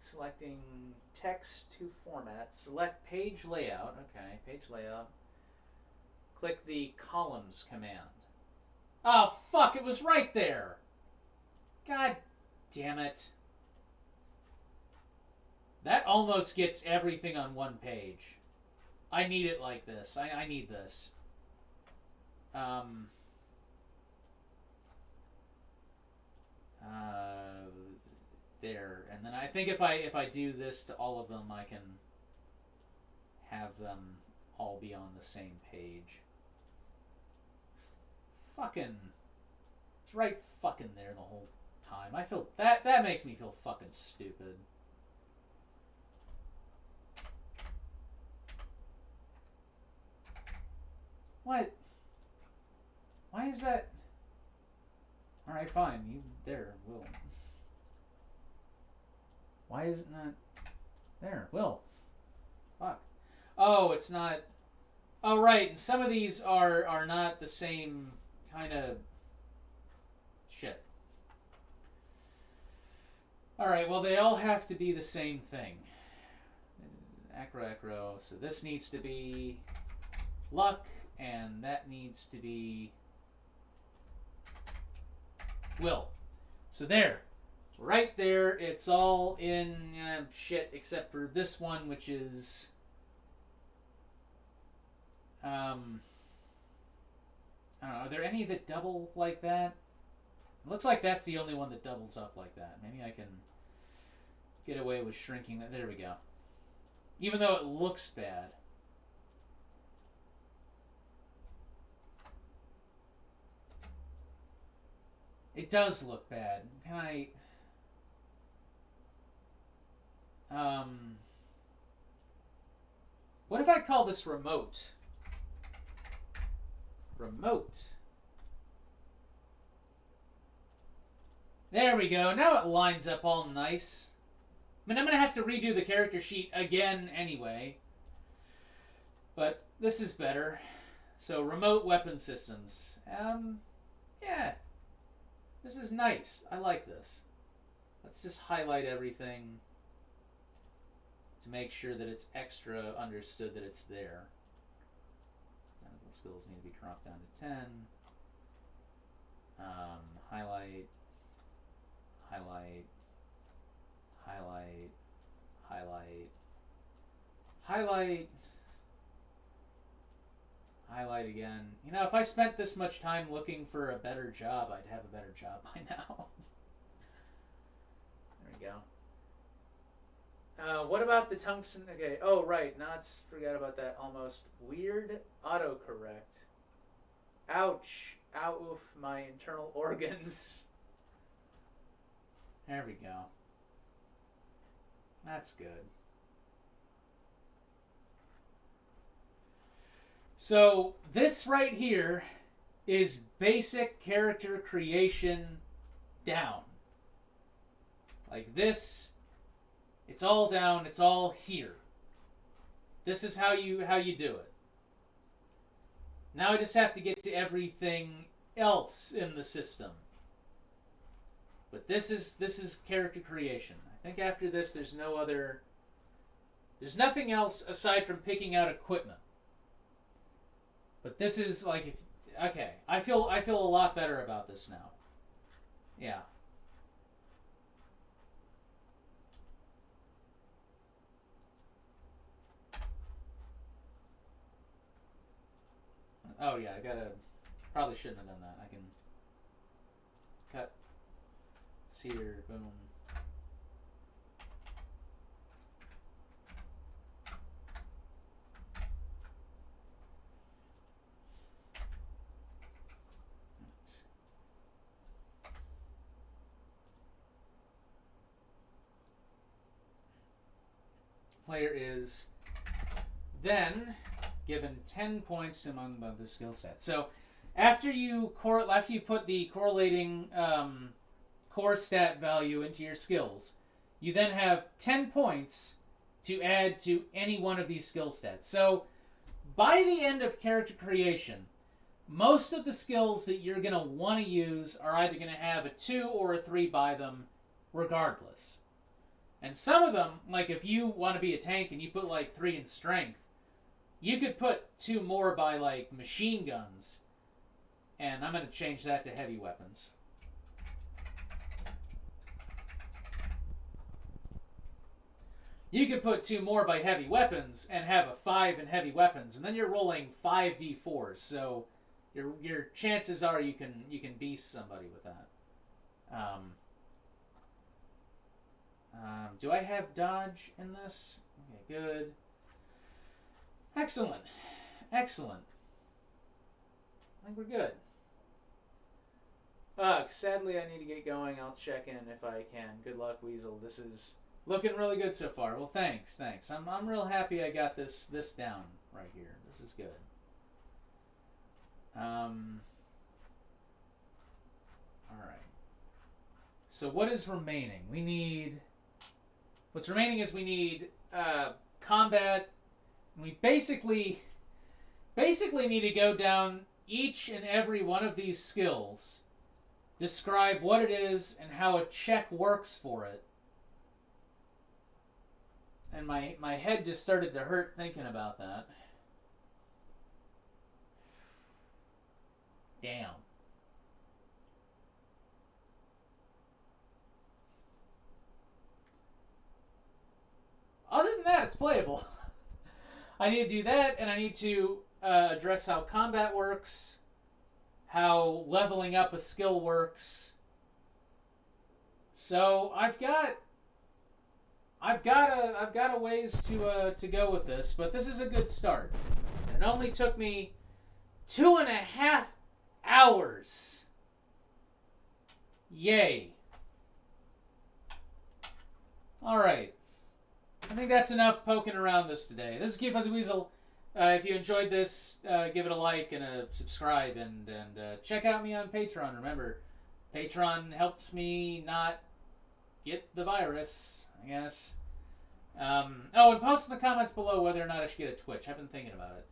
Selecting text to format. Select page layout. Okay, page layout. Click the columns command. Oh, fuck, it was right there. God damn it. That almost gets everything on one page. I need it like this. I need this. There. And then I think if I do this to all of them, I can have them all be on the same page. Fucking, it's right fucking there the whole time. I feel that makes me feel fucking stupid. What? Why is that? All right, fine. You there, Will. Why is it not there, Will? Fuck. Oh, it's not. Oh, right. And some of these are not the same kind of shit. Alright, well, they all have to be the same thing. Acro. So this needs to be luck, and that needs to be will. So there. Right there. It's all in shit except for this one, which is I don't know, are there any that double like that? It looks like that's the only one that doubles up like that. Maybe I can get away with shrinking that. There we go. Even though it looks bad. It does look bad. Can I... What if I call this remote? Remote. There we go. Now it lines up all nice. I mean, I'm going to have to redo the character sheet again anyway. But this is better. So, remote weapon systems. Yeah. This is nice. I like this. Let's just highlight everything to make sure that it's extra understood that it's there. Technical skills need to be dropped down to 10. Highlight, highlight, highlight, highlight, highlight, highlight again. You know, if I spent this much time looking for a better job, I'd have a better job by now. There we go. What about the tungsten? Okay. Oh, right. Knots. Forgot about that. Almost. Weird autocorrect. Ouch. Ow, oof. My internal organs. There we go. That's good. So, this right here is basic character creation down. Like this, it's all down, it's all here. This is how you do it. Now I just have to get to everything else in the system. But this is character creation. I think after this there's nothing else aside from picking out equipment. But this is like okay, I feel a lot better about this now. Yeah. Oh yeah, probably shouldn't have done that. I can cut, sear, boom. Player is then given 10 points among the skill sets. So after you put the correlating core stat value into your skills, you then have 10 points to add to any one of these skill stats. So by the end of character creation, most of the skills that you're going to want to use are either going to have a 2 or a 3 by them regardless. And some of them, like if you want to be a tank and you put like 3 in strength, you could put 2 more by like machine guns. And I'm going to change that to heavy weapons. You could put 2 more by heavy weapons and have a 5 in heavy weapons, and then you're rolling 5d4s. So your chances are you can beast somebody with that. Do I have dodge in this? Okay, good. Excellent. Excellent. I think we're good. Sadly, I need to get going. I'll check in if I can. Good luck, Weasel. This is looking really good so far. Well, thanks. I'm real happy I got this down right here. This is good. All right. So what is remaining? What's remaining is we need combat. We basically need to go down each and every one of these skills, describe what it is and how a check works for it. And my head just started to hurt thinking about that. Damn. Other than that, it's playable. I need to do that, and I need to address how combat works. how leveling up a skill works. So I've got a ways to go with this, but this is a good start. And it only took me 2.5 hours. Yay. Alright. I think that's enough poking around this today. This is Cutefuzzyweasel. If you enjoyed this, give it a like and a subscribe, and check out me on Patreon. Remember, Patreon helps me not get the virus, I guess. And post in the comments below whether or not I should get a Twitch. I've been thinking about it.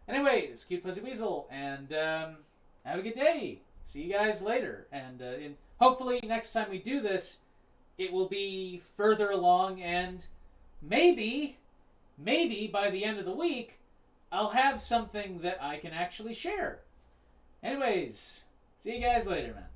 Anyway, this is Cutefuzzyweasel, and have a good day. See you guys later. And hopefully next time we do this, it will be further along, and maybe by the end of the week, I'll have something that I can actually share. Anyways, see you guys later, man.